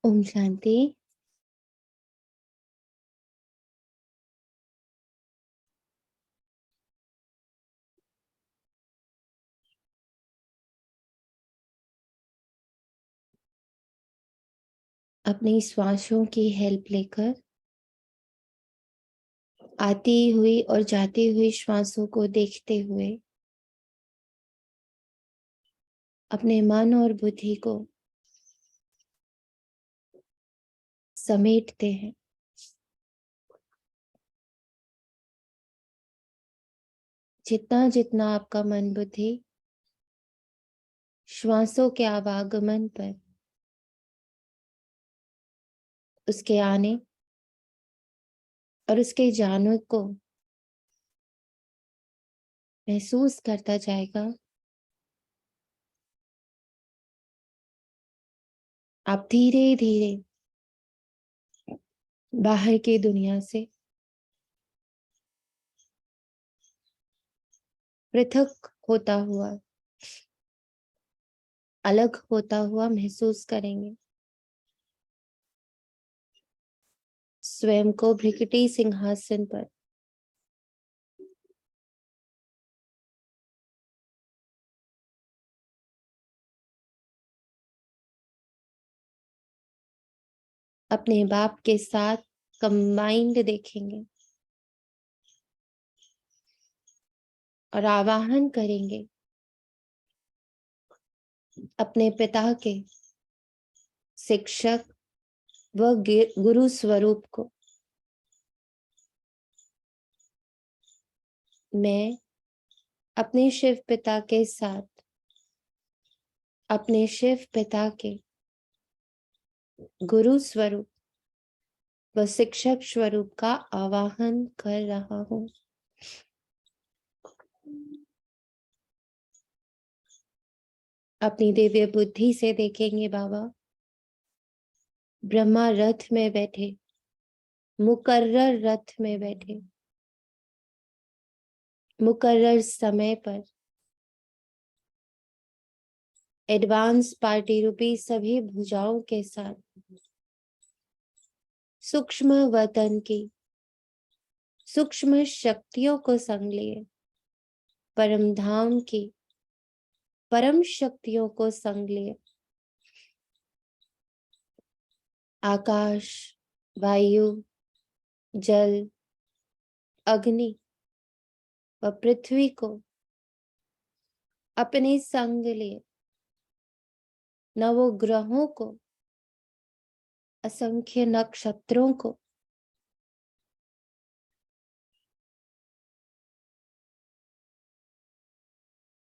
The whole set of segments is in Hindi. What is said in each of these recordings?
ओम शांति। अपनी श्वासों की हेल्प लेकर आती हुई और जाती हुई श्वासों को देखते हुए अपने मन और बुद्धि को समेटते हैं। जितना जितना आपका मन बुद्धि श्वासों के आवागमन पर, उसके आने और उसके जाने को महसूस करता जाएगा, आप धीरे धीरे बाहर की दुनिया से पृथक होता हुआ, अलग होता हुआ महसूस करेंगे। स्वयं को भृकुटी सिंहासन पर अपने बाप के साथ कंबाइंड देखेंगे और आवाहन करेंगे अपने पिता के शिक्षक व गुरु स्वरूप को। मैं अपने शिव पिता के साथ अपने शिव पिता के गुरु स्वरूप व शिक्षक स्वरूप का आवाहन कर रहा हूं। अपनी दिव्य बुद्धि से देखेंगे बाबा ब्रह्मा रथ में बैठे, मुकर्रर रथ में बैठे, मुकर्रर समय पर एडवांस पार्टी रूपी सभी भुजाओं के साथ सूक्ष्म वतन की सूक्ष्म शक्तियों को संग लिए, परम धाम की परम शक्तियों को संग लिए, आकाश, वायु, जल, अग्नि व पृथ्वी को अपने संग लिए, नवग्रहों को, असंख्य नक्षत्रों को,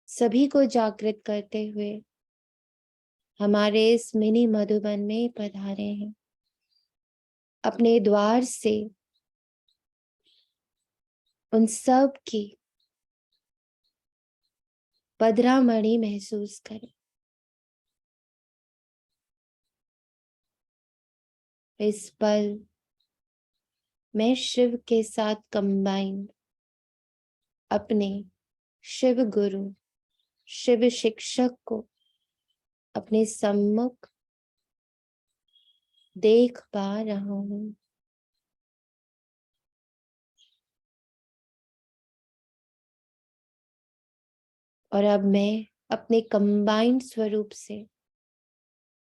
सभी को जागृत करते हुए हमारे इस मिनी मधुबन में पधारे हैं। अपने द्वार से उन सब की पधरामणि महसूस करें। इस पल मैं शिव के साथ कंबाइंड अपने शिव गुरु, शिव शिक्षक को अपने सम्मुख देख पा रहा हूं। और अब मैं अपने कंबाइंड स्वरूप से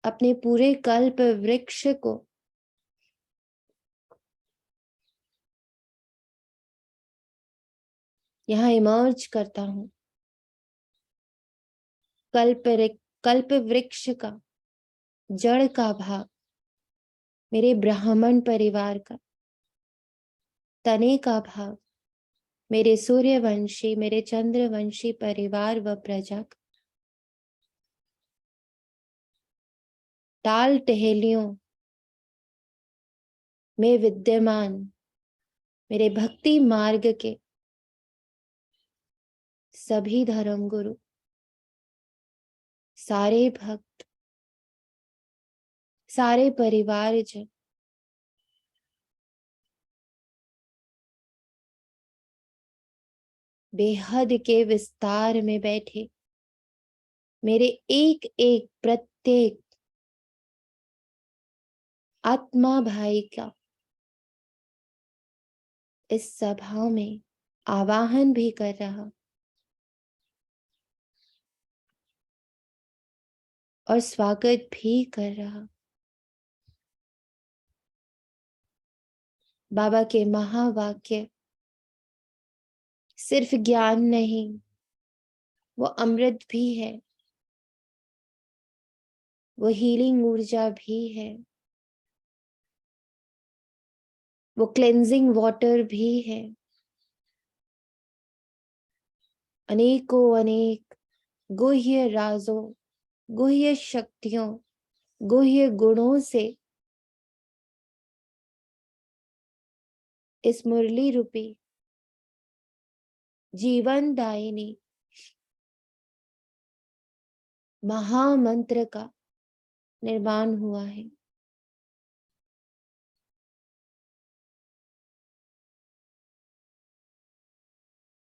अपने पूरे कल्प वृक्ष को यहाँ इमर्ज करता हूं। कल्प वृक्ष का जड़ का भाग मेरे ब्राह्मण परिवार का, तने का भाग मेरे सूर्यवंशी, मेरे चंद्रवंशी परिवार व प्रजा का, टाल टहलियों में विद्यमान मेरे भक्ति मार्ग के सभी धर्म गुरु, सारे भक्त, सारे परिवारजन, बेहद के विस्तार में बैठे मेरे एक एक प्रत्येक आत्मा भाई का इस सभा में आवाहन भी कर रहा और स्वागत भी कर रहा। बाबा के महावाक्य सिर्फ ज्ञान नहीं, वो अमृत भी है, वो हीलिंग ऊर्जा भी है, वो क्लेंजिंग वाटर भी है। अनेकों अनेक गुह्य राजों, गुह्य शक्तियों, गुह्य गुणों से इस मुरली रूपी जीवन दायिनी महामंत्र का निर्माण हुआ है।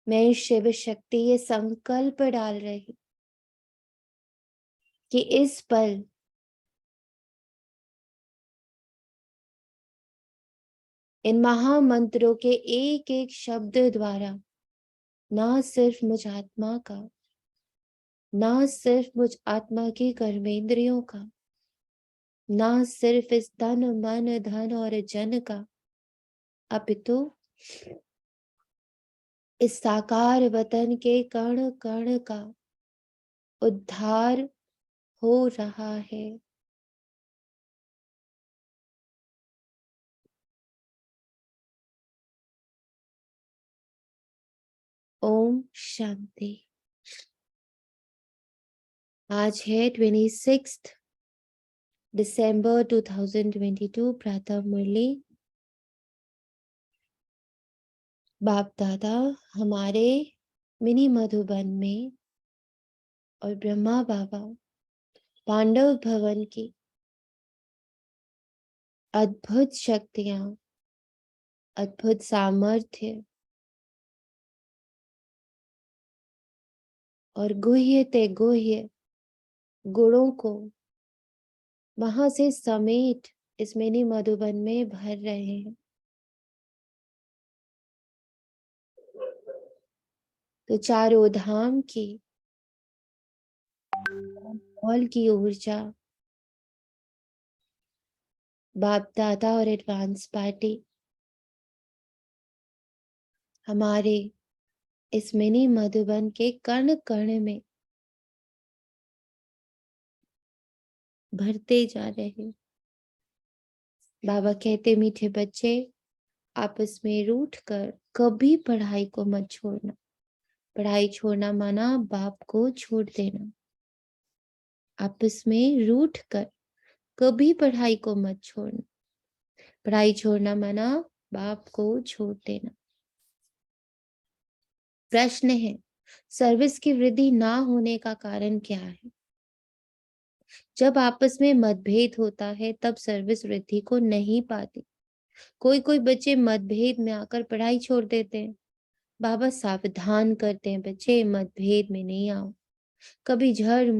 मैं शिव शक्ति ये संकल्प डाल रही कि इस पल इन महामंत्रों के एक एक शब्द द्वारा ना सिर्फ मुझ आत्मा का, ना सिर्फ मुझ आत्मा की कर्मेंद्रियों का, ना सिर्फ इस तन मन धन और जन का, अपितु इस साकार वतन के कण कण का उद्धार हो रहा है। ओम शांति। आज है 26 दिसंबर 2022 प्रातः मुरली। बाप दादा हमारे मिनी मधुबन में और ब्रह्मा बाबा पांडव भवन की अद्भुत शक्तियां, अद्भुत सामर्थ्य और गुह्य ते गुह्य गुणों को वहां से समेट इस मिनी मधुबन में भर रहे हैं। तो चारों धाम की माहौल की ऊर्जा बाप दादा और एडवांस पार्टी हमारे इस मिनी मधुबन के कण कण में भरते जा रहे हैं। बाबा कहते मीठे बच्चे आपस में रूठ कर कभी पढ़ाई को मत छोड़ना। पढ़ाई छोड़ना माना बाप को छोड़ देना। आपस में रूठ कर कभी पढ़ाई को मत छोड़ना। पढ़ाई छोड़ना माना बाप को छोड़ देना। प्रश्न है, सर्विस की वृद्धि ना होने का कारण क्या है? जब आपस में मतभेद होता है तब सर्विस वृद्धि को नहीं पाती। कोई कोई बच्चे मतभेद में आकर पढ़ाई छोड़ देते हैं। बाबा सावधान करते हैं, बच्चे मतभेद में नहीं आओ। कभी झग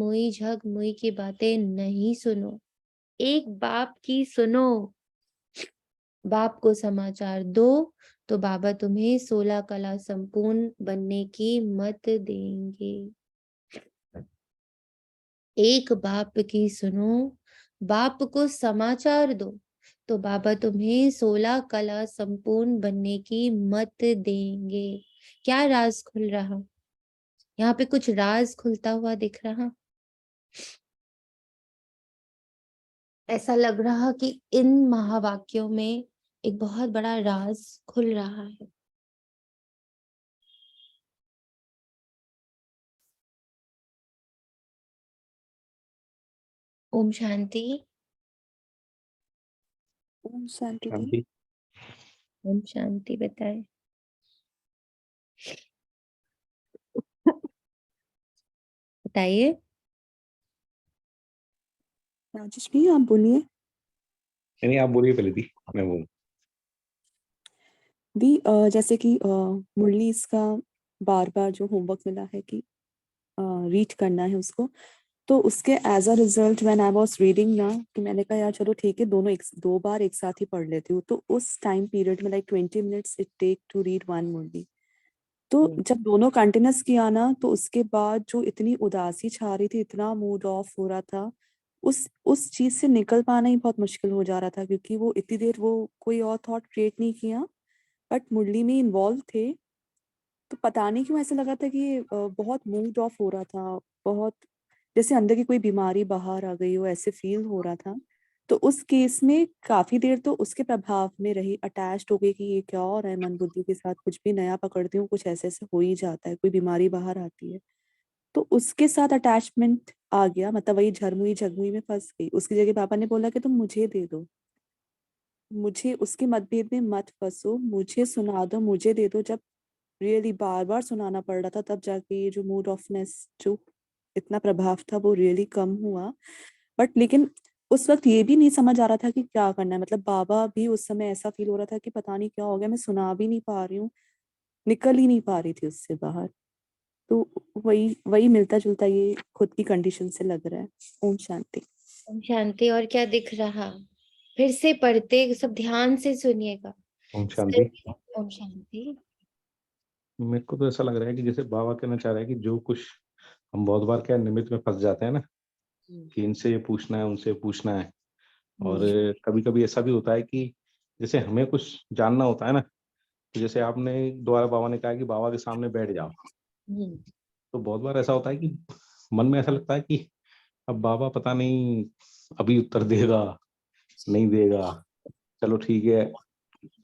मुई की बातें नहीं सुनो। एक बाप की सुनो। बाप को समाचार दो तो बाबा तुम्हें 16 कला संपूर्ण बनने की मत देंगे। एक बाप की सुनो, बाप को समाचार दो तो बाबा तुम्हें 16 कला संपूर्ण बनने की मत देंगे। क्या राज खुल रहा? यहाँ पे कुछ राज खुलता हुआ दिख रहा? ऐसा लग रहा कि इन महावाक्यों में एक बहुत बड़ा राज खुल रहा है। ओम शांति। ओम शांति दी। ओम शांति। बताए बताइए। राजेश भी आप बोलिए। नहीं आप बोलिए पहले दी, मैं बोलूं। दी जैसे कि मुरली इसका बार बार जो होमवर्क मिला है कि रीड करना है उसको, तो उसके as a result when I was reading ना, कि मैंने कहा यार चलो ठीक है, दोनों दो बार एक साथ ही पढ़ लेती हूँ। तो उस टाइम पीरियड में like 20 minutes it take to read one movie. तो जब दोनों कंटिन्यूस किया ना, तो उसके बाद जो इतनी उदासी छा रही थी, इतना मूड ऑफ हो रहा था, उस चीज से निकल पाना ही बहुत मुश्किल हो जा रहा था, क्योंकि वो इतनी देर वो कोई और थॉट क्रिएट नहीं किया, बट मुरली में इन्वॉल्व थे। तो पता नहीं क्यों ऐसा लगा था कि बहुत मूड ऑफ हो रहा था, बहुत जैसे अंदर की कोई बीमारी बाहर आ गई हो, ऐसे फील हो रहा था। तो उस केस में काफी देर तो उसके प्रभाव में रही, अटैच्ड हो गई कि ये क्या हो रहा है, मन बुद्धि के साथ कुछ भी नया पकड़ती हूँ, कुछ ऐसे ऐसे हो ही जाता है, कोई बीमारी बाहर आती है। तो उसके साथ अटैचमेंट आ गया, मतलब वही झरमुई झगमुई में फंस गई। उसकी जगह पापा ने बोला कि तुम मुझे दे दो, मुझे उसके मतभेद में मत फंसो, मुझे सुना दो, मुझे दे दो। जब रियली बार बार सुनाना पड़ रहा था, तब जाके ये जो मूड ऑफनेस, जो इतना प्रभाव था, वो रियली कम हुआ। बट लेकिन उस वक्त ये भी नहीं समझ आ रहा था कि क्या करना है। मतलब बाबा भी उस समय ऐसा फील हो रहा था कि पता नहीं क्या हो गया, मैं सुना भी नहीं पा रही हूँ, निकल ही नहीं पा रही थी उससे बाहर। तो वही वही मिलता जुलता ये खुद की कंडीशन से लग रहा है। ओम शांति। ओम शांति। और क्या दिख रहा? फिर से पढ़ते, सब ध्यान से सुनिएगा। ओम शांति। ओम शांति। मेरे को तो ऐसा लग रहा है कि जैसे बाबा कहना चाह रहे हैं कि जो कुछ हम बहुत बार क्या निमित्त में फंस जाते हैं ना, कि इनसे ये पूछना है, उनसे पूछना है। और कभी कभी ऐसा भी होता है कि जैसे हमें कुछ जानना होता है ना, तो जैसे आपने दोबारा बाबा ने कहा कि बाबा के सामने बैठ जाओ, तो बहुत बार ऐसा होता है कि मन में ऐसा लगता है कि अब बाबा पता नहीं अभी उत्तर देगा, नहीं देगा। चलो ठीक है,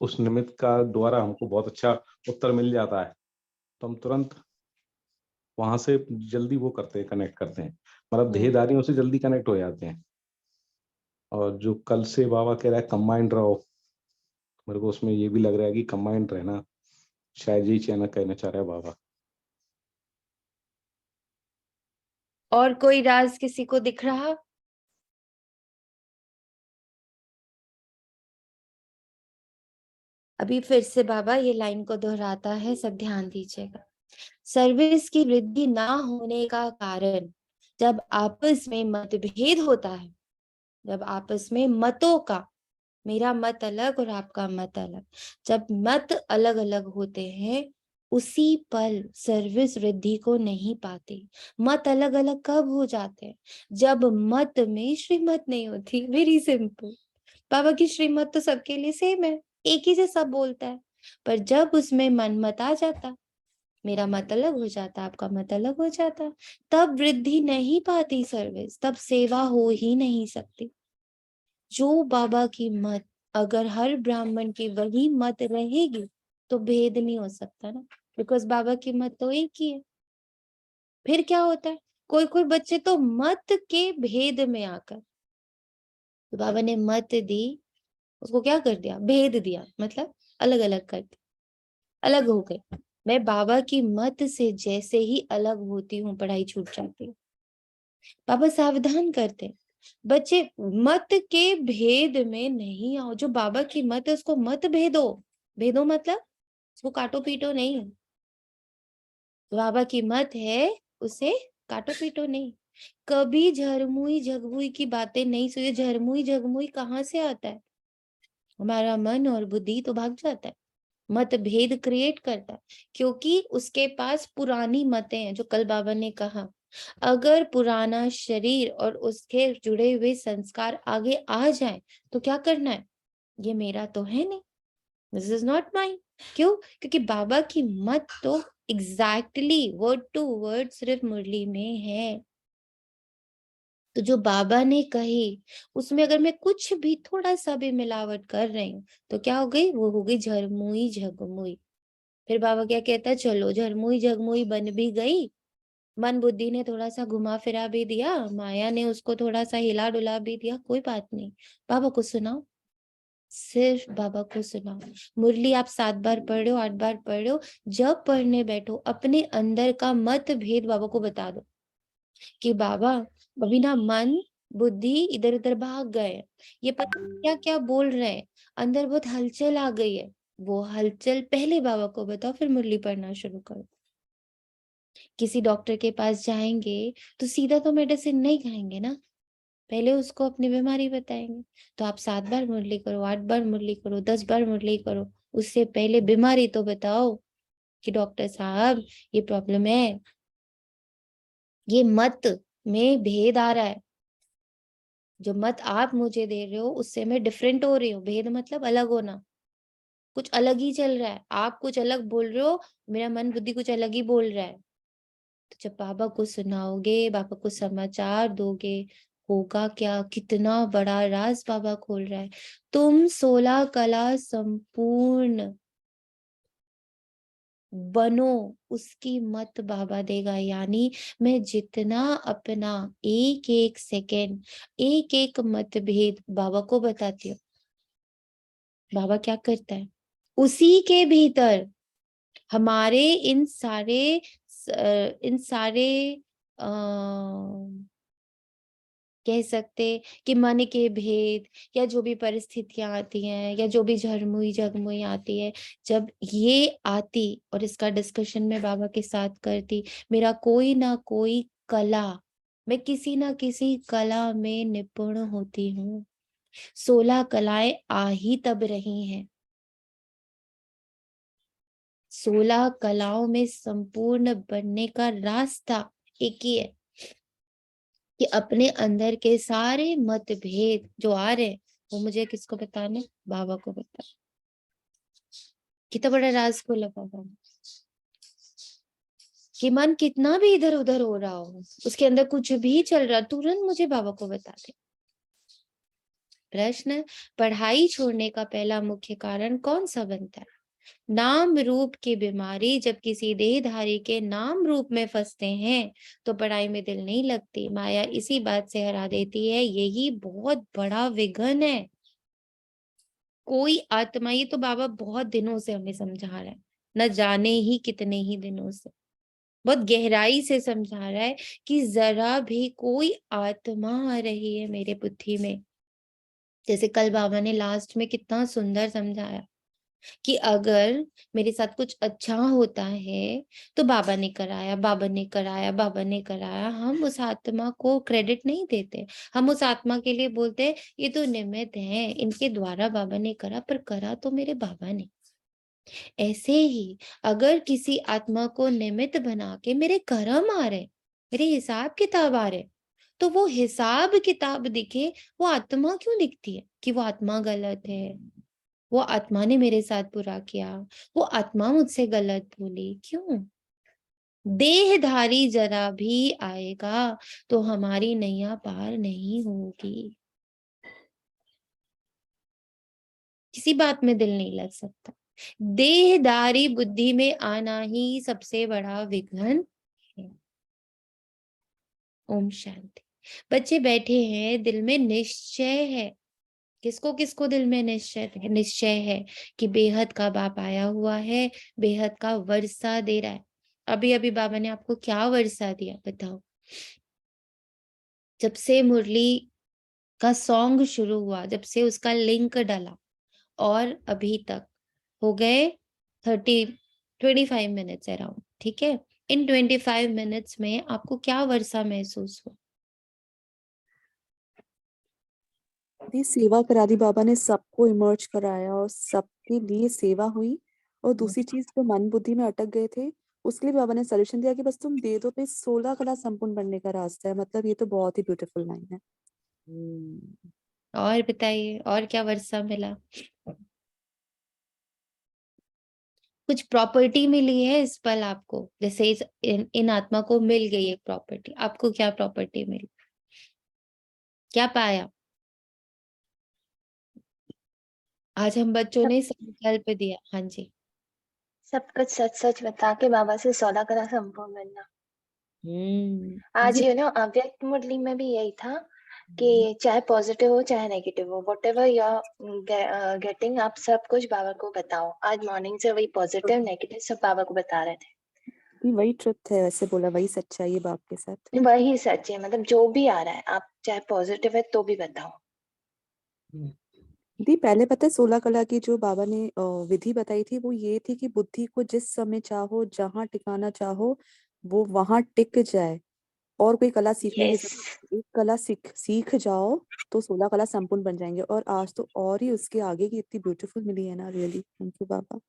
उस निमित्त का द्वारा हमको बहुत अच्छा उत्तर मिल जाता है, तो हम तुरंत वहां से जल्दी वो करते हैं, कनेक्ट करते हैं, मतलब देहधारियों से जल्दी कनेक्ट हो जाते हैं। और जो कल से बाबा कह रहा है कंबाइंड रहो, मेरे को उसमें ये भी लग रहा है कि कंबाइंड रहना शायद यही कहना चाह रहा है बाबा। और कोई राज किसी को दिख रहा? अभी फिर से बाबा ये लाइन को दोहराता है, सब ध्यान दीजिएगा। सर्विस की वृद्धि ना होने का कारण, जब आपस में मतभेद होता है, जब आपस में मतों का, मेरा मत अलग और आपका मत अलग, जब मत अलग अलग होते हैं, उसी पल सर्विस वृद्धि को नहीं पाती। मत अलग अलग कब हो जाते हैं? जब मत में श्रीमत नहीं होती। Very simple. बाबा की श्रीमत तो सबके लिए सेम है, एक ही से सब बोलता है। पर जब उसमें मन मत आ जाता, मेरा मत अलग हो जाता, आपका मत अलग हो जाता, तब वृद्धि नहीं पाती सर्विस, तब सेवा हो ही नहीं सकती। जो बाबा की मत, अगर हर ब्राह्मण की वही मत रहेगी, तो भेद नहीं हो सकता ना, बिकॉज बाबा की मत तो एक ही है। फिर क्या होता है, कोई कोई बच्चे तो मत के भेद में आकर, तो बाबा ने मत दी, उसको क्या कर दिया, भेद दिया, मतलब अलग अलग कर दिया, अलग हो गए। मैं बाबा की मत से जैसे ही अलग होती हूँ, पढ़ाई छूट जाती है। बाबा सावधान करते हैं, बच्चे मत के भेद में नहीं आओ। जो बाबा की मत है उसको मत भेदो। भेदो मतलब उसको काटो पीटो नहीं। बाबा की मत है, उसे काटो पीटो नहीं। कभी झरमुई झगमुई की बातें नहीं सुनिए। झरमुई झगमुई कहाँ से आता है? हमारा मन और बुद्धि तो भाग जाता है, मतभेद क्रिएट करता है, क्योंकि उसके पास पुरानी मतें हैं। जो कल बाबा ने कहा, अगर पुराना शरीर और उसके जुड़े हुए संस्कार आगे आ जाए, तो क्या करना है? ये मेरा तो है नहीं, दिस इज नॉट माइन। क्यों? क्योंकि बाबा की मत तो एग्जैक्टली वर्ड टू वर्ड सिर्फ मुरली में है। तो जो बाबा ने कही, उसमें अगर मैं कुछ भी थोड़ा सा भी मिलावट कर रही हूँ, तो क्या हो गई? वो हो गई झरमुई झगमुई। फिर बाबा क्या कहता है, चलो झरमुई झगमुई बन भी गई, मन बुद्धि ने थोड़ा सा घुमा फिरा भी दिया, माया ने उसको थोड़ा सा हिला डुला भी दिया, कोई बात नहीं, बाबा को सुनाओ, सिर्फ बाबा को सुनाओ। मुरली आप 7 बार पढ़ रहे हो, 8 बार पढ़ रहे हो, जब पढ़ने बैठो अपने अंदर का मत भेद बाबा को बता दो कि बाबा अभी ना मन बुद्धि इधर उधर भाग गए, ये पता क्या क्या बोल रहे हैं, अंदर बहुत हलचल आ गई है। वो हलचल पहले बाबा को बताओ, फिर मुरली पढ़ना शुरू करो। किसी डॉक्टर के पास जाएंगे तो सीधा तो मेडिसिन नहीं खाएंगे ना, पहले उसको अपनी बीमारी बताएंगे। तो आप 7 बार मुरली करो, 8 बार मुरली करो, 10 बार मुरली करो, उससे पहले बीमारी तो बताओ कि डॉक्टर साहब ये प्रॉब्लम है, ये मत में भेद आ रहा है, जो मत आप मुझे दे रहे हो उससे मैं डिफरेंट हो रही हूँ। भेद मतलब अलग होना, कुछ अलग ही चल रहा है, आप कुछ अलग बोल रहे हो, मेरा मन बुद्धि कुछ अलग ही बोल रहा है। तो जब बाबा को सुनाओगे, बाबा को समाचार दोगे, होगा क्या, कितना बड़ा राज बाबा खोल रहा है। तुम 16 कला संपूर्ण बनो, उसकी मत बाबा देगा। यानी मैं जितना अपना एक एक सेकेंड, एक एक मतभेद बाबा को बताती हूँ, बाबा क्या करता है उसी के भीतर हमारे इन सारे आ, कह सकते कि मन के भेद, या जो भी परिस्थितियां आती हैं, या जो भी झरमुई झगमुई आती है, जब ये आती और इसका डिस्कशन मैं बाबा के साथ करती, मेरा कोई ना कोई कला, मैं किसी ना किसी कला में निपुण होती हूँ। 16 कलाएं आ ही तब रही हैं, 16 कलाओं में संपूर्ण बनने का रास्ता एक ही है कि अपने अंदर के सारे मतभेद जो आ रहे हैं वो मुझे किसको बताने, बाबा को बता। कितना बड़ा राज खोला बाबा ने कि मन कितना भी इधर उधर हो रहा हो, उसके अंदर कुछ भी चल रहा, तुरंत मुझे बाबा को बता दे। प्रश्न, पढ़ाई छोड़ने का पहला मुख्य कारण कौन सा बनता है? नाम रूप की बीमारी। जब किसी देहधारी के नाम रूप में फंसते हैं तो पढ़ाई में दिल नहीं लगती, माया इसी बात से हरा देती है, यही बहुत बड़ा विघन है। कोई आत्मा, ये तो बाबा बहुत दिनों से हमें समझा रहा है, न जाने ही कितने ही दिनों से बहुत गहराई से समझा रहा है कि जरा भी कोई आत्मा आ रही है मेरे बुद्धि में। जैसे कल बाबा ने लास्ट में कितना सुंदर समझाया कि अगर मेरे साथ कुछ अच्छा होता है तो बाबा ने कराया, बाबा ने कराया, बाबा ने कराया। हम उस आत्मा को क्रेडिट नहीं देते, हम उस आत्मा के लिए बोलते हैं ये तो निमित्त है, इनके द्वारा बाबा ने करा, पर करा तो मेरे बाबा ने। ऐसे ही अगर किसी आत्मा को निमित्त बना के मेरे कर्म आ रहे, मेरे हिसाब किताब आ रहे, तो वो हिसाब किताब दिखे, वो आत्मा क्यों दिखती है कि वो आत्मा गलत है, वो आत्मा ने मेरे साथ बुरा किया, वो आत्मा मुझसे गलत बोली, क्यों? देहधारी जरा भी आएगा तो हमारी नैया पार नहीं होगी, किसी बात में दिल नहीं लग सकता। देहदारी बुद्धि में आना ही सबसे बड़ा विघ्न है। ओम शांति। बच्चे बैठे हैं, दिल में निश्चय है, किसको किसको दिल में निश्चय है कि बेहद का बाप आया हुआ है, बेहद का वर्षा दे रहा है। अभी अभी बाबा ने आपको क्या वर्षा दिया बताओ? जब से मुरली का सॉन्ग शुरू हुआ, जब से उसका लिंक डाला और अभी तक हो गए 25 मिनट्स अराउंड, ठीक है? इन 25 मिनट्स में आपको क्या वर्षा महसूस हुआ? दी सेवा करा दी बाबा ने, सबको इमर्ज कराया और सबके लिए सेवा हुई। और दूसरी चीज, जो मन बुद्धि में अटक गए थे उसके लिए बाबा ने सजेशन दिया कि बस तुम दे दो, पे 16 कला संपूर्ण बनने का रास्ता है। मतलब ये तो बहुत ही ब्यूटीफुल लाइन है। और बताइए और क्या वर्षा मिला? कुछ प्रॉपर्टी मिली है इस पल आपको, जैसे इन आत्मा को मिल गई एक प्रॉपर्टी, आपको क्या प्रॉपर्टी मिली, क्या पाया? आज हम बच्चों सब ने संकल्प दिया। हाँ जी। सब कुछ सच सच बता के बाबा से 16 कला संपूर्ण बनना। आज जी। अव्यक्त मुरली में भी यही था कि चाहे पॉजिटिव हो चाहे नेगेटिव हो, whatever you are getting, आप सब कुछ बाबा को बताओ। आज मॉर्निंग से वही पॉजिटिव नेगेटिव सब बाबा को बता रहे ये वही ट्रुथ है, वैसे बोला वही सच्चाई है बाप के साथ। थे। वही सच है, मतलब जो भी आ रहा है आप चाहे पॉजिटिव है तो भी बताओ। दी पहले पता है 16 कला की जो बाबा ने विधि बताई थी वो ये थी कि बुद्धि को जिस समय चाहो जहां टिकाना चाहो वो वहां टिक जाए। और कोई कला सीखने की यस जरूरत नहीं। एक कला सीख जाओ तो 16 कला संपूर्ण बन जाएंगे। और आज तो और ही उसके आगे की इतनी ब्यूटीफुल मिली है ना, रियली थैंक यू बाबा।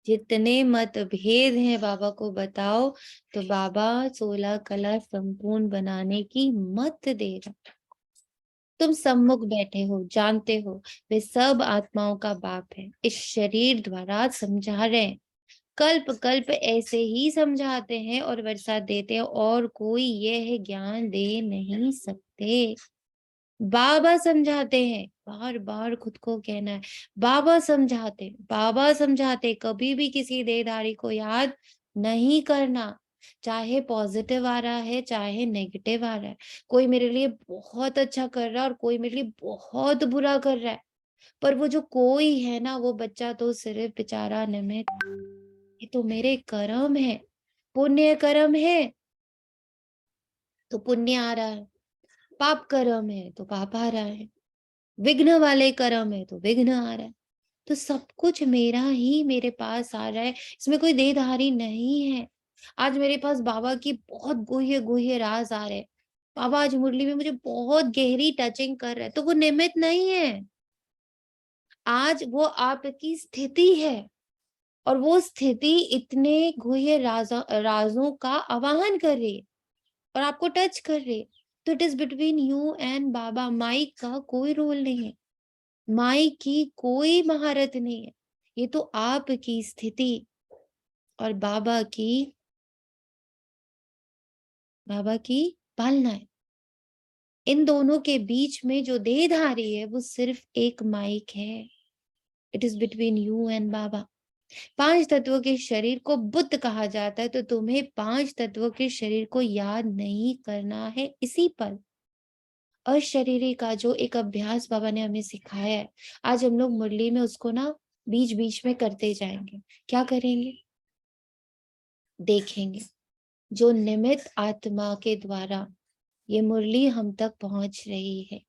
जितने मतभेद हैं बाबा को बताओ, तो बाबा 16 कला संपूर्ण बनाने की मत देगा। तुम सम्मुख बैठे हो, जानते हो वे सब आत्माओं का बाप है। इस शरीर द्वारा समझा रहे हैं, कल्प कल्प ऐसे ही समझाते हैं और वर्षा देते हैं, और कोई यह ज्ञान दे नहीं सकते। बाबा समझाते हैं, बार बार खुद को कहना है, बाबा समझाते, बाबा समझाते। कभी भी किसी देहधारी को याद नहीं करना, चाहे पॉजिटिव आ रहा है चाहे नेगेटिव आ रहा है। कोई मेरे लिए बहुत अच्छा कर रहा है और कोई मेरे लिए बहुत बुरा कर रहा है, पर वो जो कोई है ना, वो बच्चा तो सिर्फ बेचारा निमित्त। ये तो मेरे कर्म है, पुण्य कर्म है तो पुण्य आ रहा है, पाप कर्म है तो पाप आ रहा है, विघ्न वाले कर्म है तो विघ्न आ रहा है। तो सब कुछ मेरा ही मेरे पास आ रहा है, इसमें कोई देहधारी नहीं है। आज मेरे पास बाबा की बहुत गुह्य गुह्य राज आ रहे हैं। बाबा आज मुरली में मुझे बहुत गहरी टचिंग कर रहे हैं, तो वो निमित्त नहीं है। आज वो आपकी स्थिति है, और वो स्थिति इतने गुह्य राजों का आवाहन कर रही है और आपको टच कर रही है। तो it is between you and बाबा। माइक का कोई रोल नहीं है, माइक की कोई महारत नहीं है। ये तो आपकी स्थिति और बाबा की पालना है। इन दोनों के बीच में जो देहधारी है वो सिर्फ एक माइक है। It is between you and Baba. 5 तत्वों के शरीर को बुद्ध कहा जाता है, तो तुम्हें 5 तत्वों के शरीर को याद नहीं करना है इसी पल। अशरीरी का जो एक अभ्यास बाबा ने हमें सिखाया है, आज हम लोग मुरली में उसको ना बीच बीच में करते जाएंगे। क्या करेंगे? देखेंगे जो निमित्त आत्मा के द्वारा ये मुरली हम तक पहुंच रही है,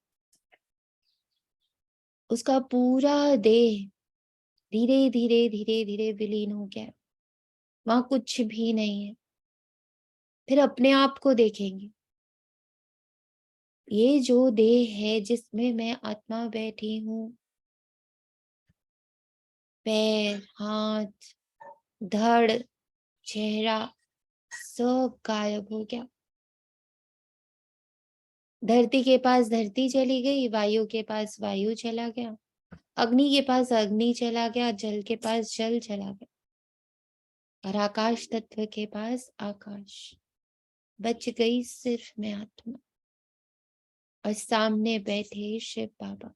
उसका पूरा देह धीरे धीरे धीरे धीरे विलीन हो गया, वहां कुछ भी नहीं है। फिर अपने आप को देखेंगे, ये जो देह है जिसमें मैं आत्मा बैठी हूँ, पैर, हाथ, धड़, चेहरा सब गायब हो गया। धरती के पास धरती चली गई, वायु के पास वायु चला गया, अग्नि के पास अग्नि चला गया, जल के पास जल चला गया, और आकाश तत्व के पास आकाश। बच गई सिर्फ मैं आत्मा और सामने बैठे शिव बाबा,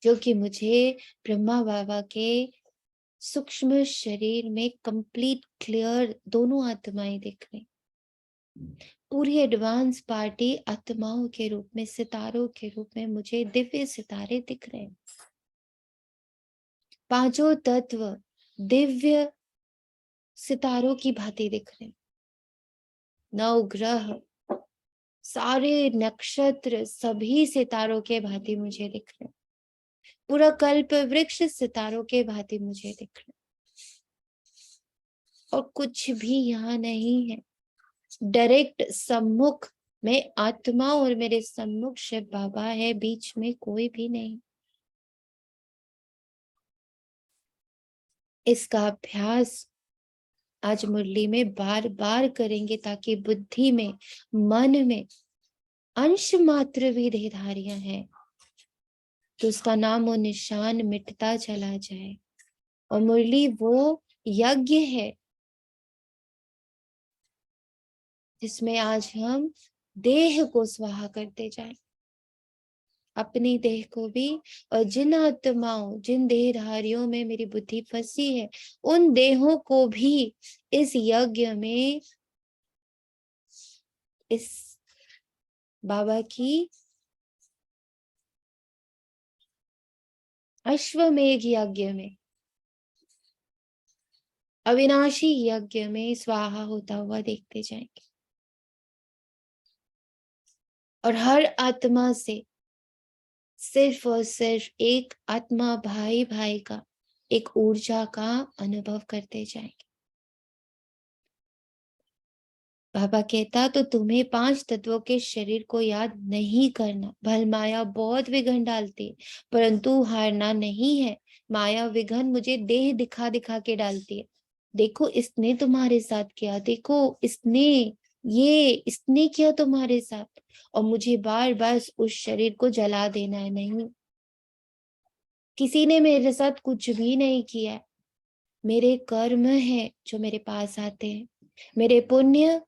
जो कि मुझे ब्रह्मा बाबा के सूक्ष्म शरीर में कंप्लीट क्लियर दोनों आत्माएं दिख रही। पूरी एडवांस पार्टी आत्माओं के रूप में, सितारों के रूप में मुझे दिव्य सितारे दिख रहे हैं। पांचों तत्व दिव्य सितारों की भांति दिख रहे हैं। 9 ग्रह, सारे नक्षत्र सभी सितारों के भांति मुझे दिख रहे हैं। पूरा कल्प वृक्ष सितारों के भांति मुझे दिख रहे हैं। और कुछ भी यहाँ नहीं है। डायरेक्ट सम्मुख में आत्मा और मेरे सम्मुख शिव बाबा है, बीच में कोई भी नहीं। इसका अभ्यास आज मुरली में बार बार करेंगे, ताकि बुद्धि में, मन में अंश मात्र भी देहधारियां हैं तो उसका नाम और निशान मिटता चला जाए। और मुरली वो यज्ञ है जिसमें आज हम देह को स्वाहा करते जाएं, अपनी देह को भी, और जिन आत्माओं, जिन देहधारियों में मेरी बुद्धि फंसी है, उन देहों को भी इस यज्ञ में, इस बाबा की अश्वमेघ यज्ञ में, अविनाशी यज्ञ में स्वाहा होता हुआ देखते जाएंगे। और हर आत्मा से सिर्फ और सिर्फ एक आत्मा भाई भाई का, एक ऊर्जा का अनुभव करते जाएंगे। बाबा कहता तो तुम्हें 5 तत्वों के शरीर को याद नहीं करना। भल माया बहुत विघन डालती है, परंतु हारना नहीं है। माया विघन मुझे देह दिखा दिखा के डालती है। देखो इसने तुम्हारे साथ किया, देखो इसने किया तुम्हारे साथ, और मुझे बार बार उस शरीर को जला देना है। नहीं, किसी ने मेरे साथ कुछ भी नहीं किया है। मेरे कर्म है जो मेरे पास आते हैं। मेरे पुण्य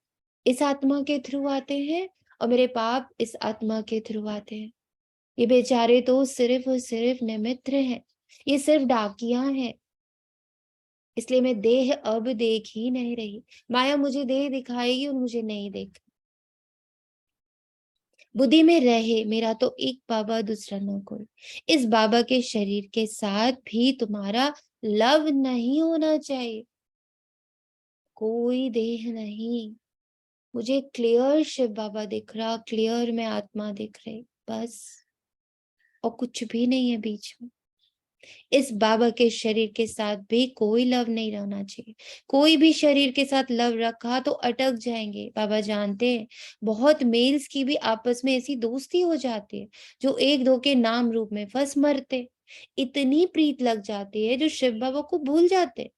इस आत्मा के थ्रू आते हैं और मेरे पाप इस आत्मा के थ्रू आते हैं। ये बेचारे तो सिर्फ और सिर्फ निमित्त हैं, ये सिर्फ डाकिया हैं। इसलिए मैं देह अब देख ही नहीं रही। माया मुझे देह दिखाएगी और मुझे नहीं देख। बुद्धि में रहे मेरा तो एक बाबा दूसरा न कोई। इस बाबा के शरीर के साथ भी तुम्हारा लव नहीं होना चाहिए। कोई देह नहीं, मुझे क्लियर शिव बाबा दिख रहा, क्लियर मैं आत्मा दिख रही, बस, और कुछ भी नहीं है बीच में। इस बाबा के शरीर के साथ भी कोई लव नहीं रहना चाहिए। कोई भी शरीर के साथ लव रखा तो अटक जाएंगे। बाबा जानते हैं बहुत मेल्स की भी आपस में ऐसी दोस्ती हो जाती है जो एक दो के नाम रूप में फंस मरते। इतनी प्रीत लग जाती है जो शिव बाबा को भूल जाते।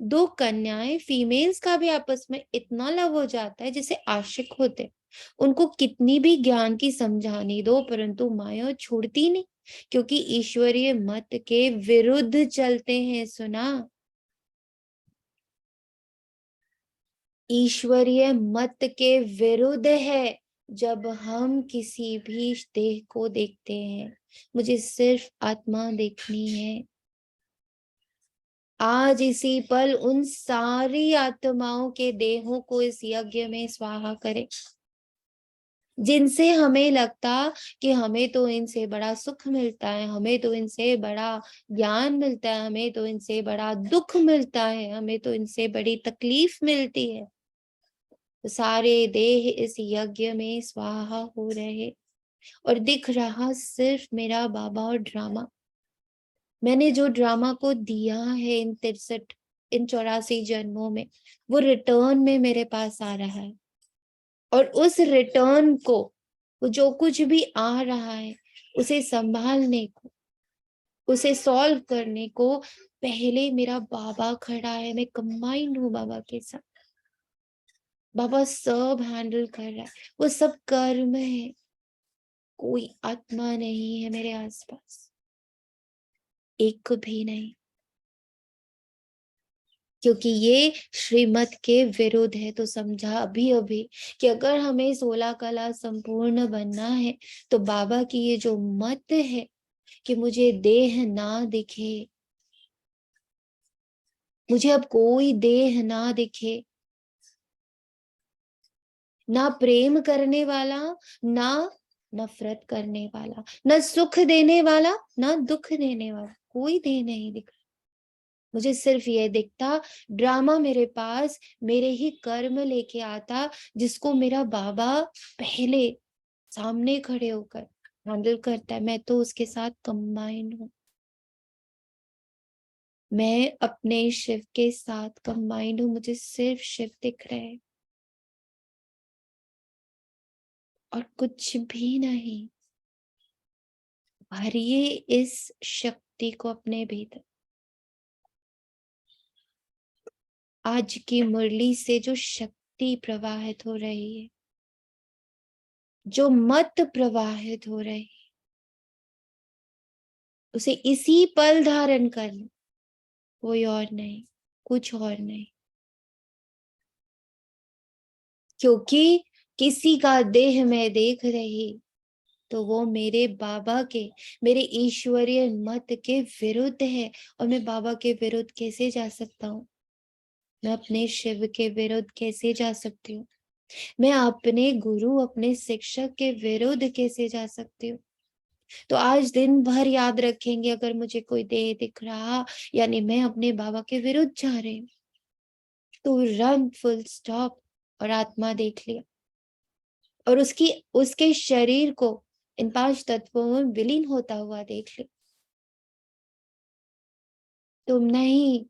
2 कन्याएं फीमेल्स का भी आपस में इतना लव हो जाता है जैसे आशिक होते। उनको कितनी भी ज्ञान की समझानी दो परंतु माया छोड़ती नहीं, क्योंकि ईश्वरीय मत के विरुद्ध चलते हैं। सुना, ईश्वरीय मत के विरुद्ध है। जब हम किसी भी देह को देखते हैं, मुझे सिर्फ आत्मा देखनी है। आज इसी पल उन सारी आत्माओं के देहों को इस यज्ञ में स्वाहा करें, जिनसे हमें लगता कि हमें तो इनसे बड़ा सुख मिलता है, हमें तो इनसे बड़ा ज्ञान मिलता है, हमें तो इनसे बड़ा दुख मिलता है, हमें तो इनसे बड़ी तकलीफ मिलती है। तो सारे देह इस यज्ञ में स्वाहा हो रहे और दिख रहा सिर्फ मेरा बाबा और ड्रामा। मैंने जो ड्रामा को दिया है इन 84 जन्मों में, वो रिटर्न में मेरे पास आ रहा है। और उस रिटर्न को, वो जो कुछ भी आ रहा है, उसे संभालने को, उसे सॉल्व करने को पहले मेरा बाबा खड़ा है। मैं कंबाइंड हूँ बाबा के साथ। बाबा सब हैंडल कर रहा है, वो सब कर्म है। कोई आत्मा नहीं है मेरे आसपास, एक भी नहीं, क्योंकि ये श्रीमत के विरुद्ध है। तो समझा अभी अभी कि अगर हमें 16 कला संपूर्ण बनना है तो बाबा की ये जो मत है कि मुझे देह ना दिखे, मुझे अब कोई देह ना दिखे, ना प्रेम करने वाला, ना नफरत करने वाला, ना सुख देने वाला, ना दुख देने वाला, कोई देह नहीं दिख रहा। मुझे सिर्फ ये दिखता, ड्रामा मेरे पास मेरे ही कर्म लेके आता, जिसको मेरा बाबा पहले सामने खड़े होकर हैंडल करता है। मैं तो उसके साथ कंबाइंड हूँ, मैं अपने शिव के साथ कंबाइंड हूँ। मुझे सिर्फ शिव दिख रहे हैं और कुछ भी नहीं। भरिए इस शक्ति को अपने भीतर। आज की मुरली से जो शक्ति प्रवाहित हो रही है, जो मत प्रवाहित हो रही है, उसे इसी पल धारण कर लो, कोई और नहीं, कुछ और नहीं। क्योंकि किसी का देह मैं देख रही तो वो मेरे बाबा के, मेरे ईश्वरीय मत के विरुद्ध है। और मैं बाबा के विरुद्ध कैसे जा सकता हूँ? मैं अपने शिव के विरुद्ध कैसे जा सकती हूँ? मैं अपने गुरु, अपने शिक्षक के विरुद्ध कैसे जा सकती हूँ? तो आज दिन भर याद रखेंगे, अगर मुझे कोई देह दिख रहा यानी मैं अपने बाबा के विरुद्ध जा रही हूँ, तो रन, फुल स्टॉप, और आत्मा देख लिया और उसके शरीर को इन 5 तत्वों में विलीन होता हुआ देख लिया। तुम नहीं,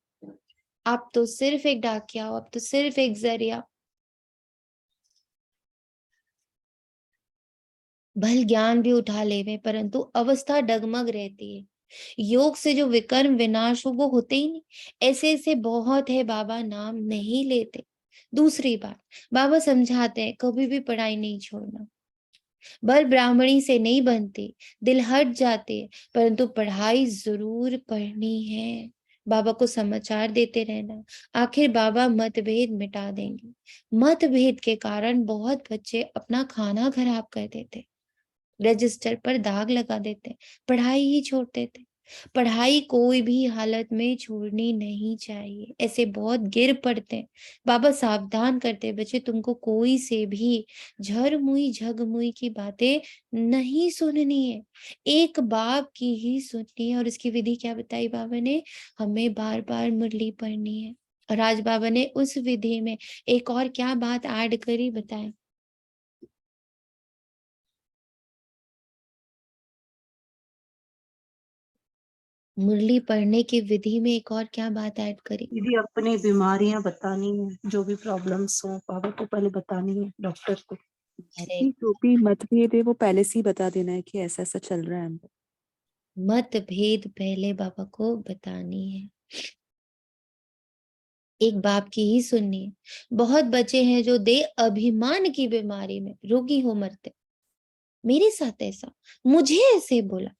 आप तो सिर्फ एक डाकिया हो, आप तो सिर्फ एक जरिया। भल ज्ञान भी उठा लेवे परंतु अवस्था डगमग रहती है। योग से जो विकर्म विनाश हो वो होते ही नहीं। ऐसे ऐसे बहुत है, बाबा नाम नहीं लेते। दूसरी बात, बाबा समझाते हैं कभी भी पढ़ाई नहीं छोड़ना। बल ब्राह्मणी से नहीं बनती, दिल हट जाते हैं, परंतु पढ़ाई जरूर पढ़नी है। बाबा को समाचार देते रहना। आखिर बाबा मतभेद मिटा देंगे। मतभेद के कारण बहुत बच्चे अपना खाना खराब कर देते, रजिस्टर पर दाग लगा देते, पढ़ाई ही छोड़ देते। पढ़ाई कोई भी हालत में छोड़नी नहीं चाहिए, ऐसे बहुत गिर पड़ते हैं। बाबा सावधान करते, बच्चे तुमको कोई से भी झरमुई झगमुई की बातें नहीं सुननी है, एक बाप की ही सुननी है। और इसकी विधि क्या बताई बाबा ने? हमें बार बार मुरली पढ़नी है। और आज बाबा ने उस विधि में एक और क्या बात ऐड करी, बताएं। मुरली पढ़ने की विधि में एक और क्या बात ऐड करी? दीदी अपनी बीमारियां बतानी है, जो भी प्रॉब्लम्स हो बाबा को पहले बतानी है, डॉक्टर को। अरे जो भी मतभेद है वो पहले से ही बता देना है कि ऐसा ऐसा चल रहा है हमको। मतभेद पहले बाबा को बतानी है, एक बाप की ही सुननी है। बहुत बच्चे हैं जो दे अभिमान की बीमारी में रोगी हो मरते। मेरे साथ ऐसा, मुझे ऐसे बोला,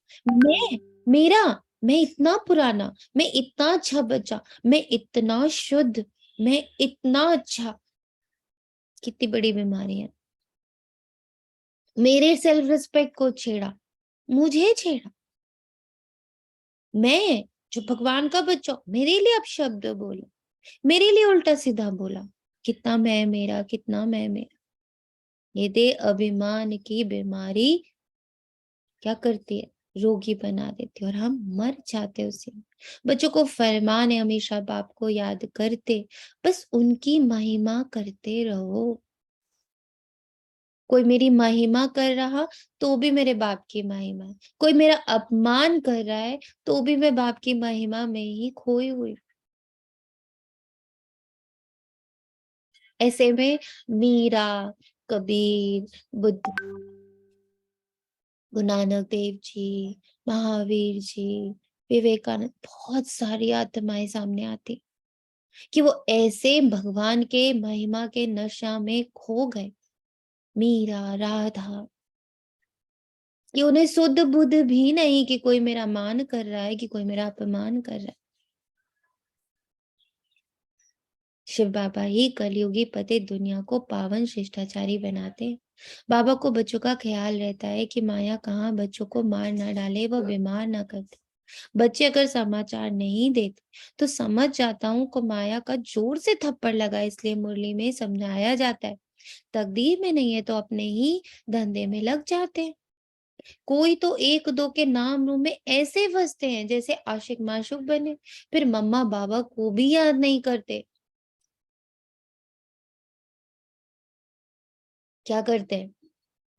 मैं इतना पुराना, मैं इतना अच्छा बच्चा, मैं इतना शुद्ध, मैं इतना अच्छा। कितनी बड़ी बीमारी है। मेरे सेल्फ रिस्पेक्ट को छेड़ा, मुझे छेड़ा। मैं जो भगवान का बच्चा हूं, मेरे लिए अपशब्द बोला, मेरे लिए उल्टा सीधा बोला। कितना मैं मेरा, कितना मैं मेरा। ये दे अभिमान की बीमारी क्या करती है? रोगी बना देती है, और हम मर जाते हैं उसी में। बच्चों को फरमान है हमेशा बाप को याद करते, बस उनकी महिमा करते रहो। कोई मेरी महिमा कर रहा तो भी मेरे बाप की महिमा है, कोई मेरा अपमान कर रहा है तो भी मैं बाप की महिमा में ही खोई हुई। ऐसे में मीरा, कबीर, बुद्ध, गुरु नानक देव जी, महावीर जी, विवेकानंद, बहुत सारी आत्माएं सामने आती कि वो ऐसे भगवान के महिमा के नशा में खो गए, मीरा, राधा, कि उन्हें शुद्ध बुद्ध भी नहीं कि कोई मेरा मान कर रहा है, कि कोई मेरा अपमान कर रहा है। शिव बाबा ही कलयुगी पते दुनिया को पावन शिष्टाचारी बनाते हैं। बाबा को बच्चों का ख्याल रहता है कि माया कहाँ बच्चों को मार ना डाले, वह बीमार ना करते। बच्चे अगर समाचार नहीं देते तो समझ जाता हूँ को माया का जोर से थप्पड़ लगा, इसलिए मुरली में समझाया जाता है। तकदीर में नहीं है तो अपने ही धंधे में लग जाते हैं। कोई तो एक दो के नाम रूम में ऐसे फंसते हैं जैसे आशिक माशूक बने, फिर मम्मा बाबा को भी याद नहीं करते। क्या करते हैं?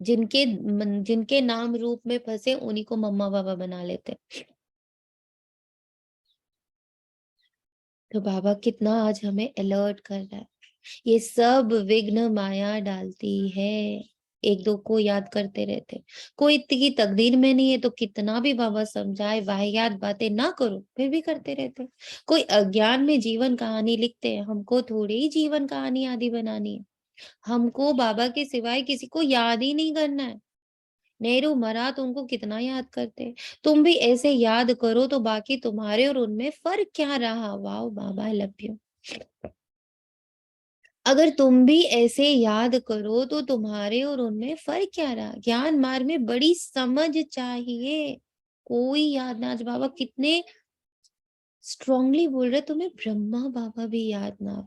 जिनके नाम रूप में फंसे उन्हीं को मम्मा बाबा बना लेते हैं। तो बाबा कितना आज हमें अलर्ट कर रहा है। ये सब विघ्न माया डालती है, एक दो को याद करते रहते। कोई इतनी तकदीर में नहीं है तो कितना भी बाबा समझाए, वाहियात बातें ना करो, फिर भी करते रहते। कोई अज्ञान में जीवन कहानी लिखते हैं, हमको थोड़ी ही जीवन कहानी आदि बनानी है। हमको बाबा के सिवाय किसी को याद ही नहीं करना है। नेहरू मरा तो उनको कितना याद करते, तुम भी ऐसे याद करो तो बाकी तुम्हारे और उनमें फर्क क्या रहा। वाह बाबा, आई लव यू। अगर तुम भी ऐसे याद करो तो तुम्हारे और उनमें फर्क क्या रहा। ज्ञान मार्ग में बड़ी समझ चाहिए, कोई याद ना। आज बाबा कितने स्ट्रांगली बोल रहे, तुम्हें ब्रह्मा बाबा भी याद ना।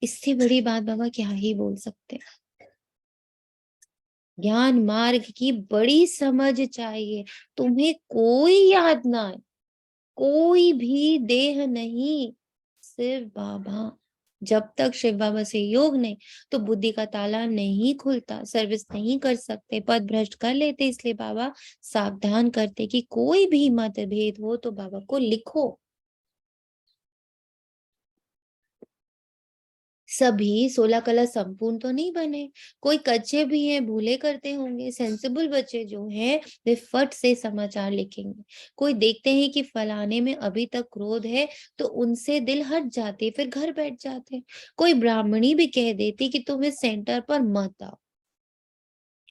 इससे बड़ी बात बाबा क्या ही बोल सकते हैं। ज्ञान मार्ग की बड़ी समझ चाहिए, तुम्हें कोई याद ना आए, कोई भी देह नहीं, सिर्फ बाबा। जब तक शिव बाबा से योग नहीं तो बुद्धि का ताला नहीं खुलता, सर्विस नहीं कर सकते, पद भ्रष्ट कर लेते। इसलिए बाबा सावधान करते कि कोई भी मतभेद हो तो बाबा को लिखो, सभी 16 कला संपूर्ण तो नहीं बने, कोई कच्चे भी हैं, भूले करते होंगे। सेंसिबल बच्चे जो हैं वे फट से समाचार लिखेंगे। कोई देखते हैं कि फलाने में अभी तक क्रोध है तो उनसे दिल हट जाते, फिर घर बैठ जाते। कोई ब्राह्मणी भी कह देती कि तुम इस सेंटर पर मत आओ।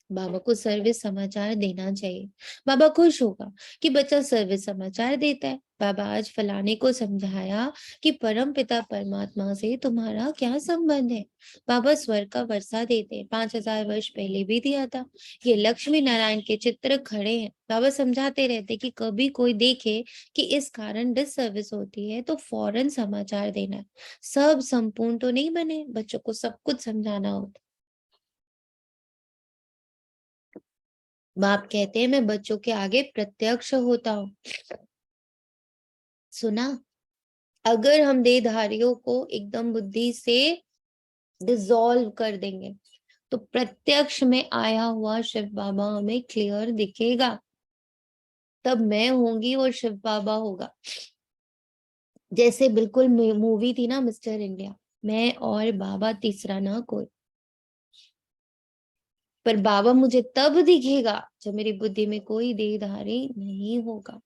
बाबा को सर्विस समाचार देना चाहिए। बाबा खुश होगा कि बच्चा सर्विस समाचार देता है। बाबा आज फलाने को समझाया कि परम पिता परमात्मा से तुम्हारा क्या संबंध है। बाबा स्वर्ग का वर्षा देते हैं, 5000 वर्ष पहले भी दिया था। ये लक्ष्मी नारायण के चित्र खड़े हैं। बाबा समझाते रहते कि कभी कोई देखे कि इस कारण डिससर्विस होती है तो फौरन समाचार देना है। सब संपूर्ण तो नहीं बने, बच्चों को सब कुछ समझाना होता। बाप कहते हैं मैं बच्चों के आगे प्रत्यक्ष होता हूँ। सुना, अगर हम देहधारियों को एकदम बुद्धि से डिसॉल्व कर देंगे तो प्रत्यक्ष में आया हुआ शिव बाबा हमें क्लियर दिखेगा। तब मैं होंगी और शिव बाबा होगा। जैसे बिल्कुल मूवी थी ना मिस्टर इंडिया, मैं और बाबा, तीसरा ना कोई। पर बाबा मुझे तब दिखेगा जब मेरी बुद्धि में कोई देहधारी नहीं होगा।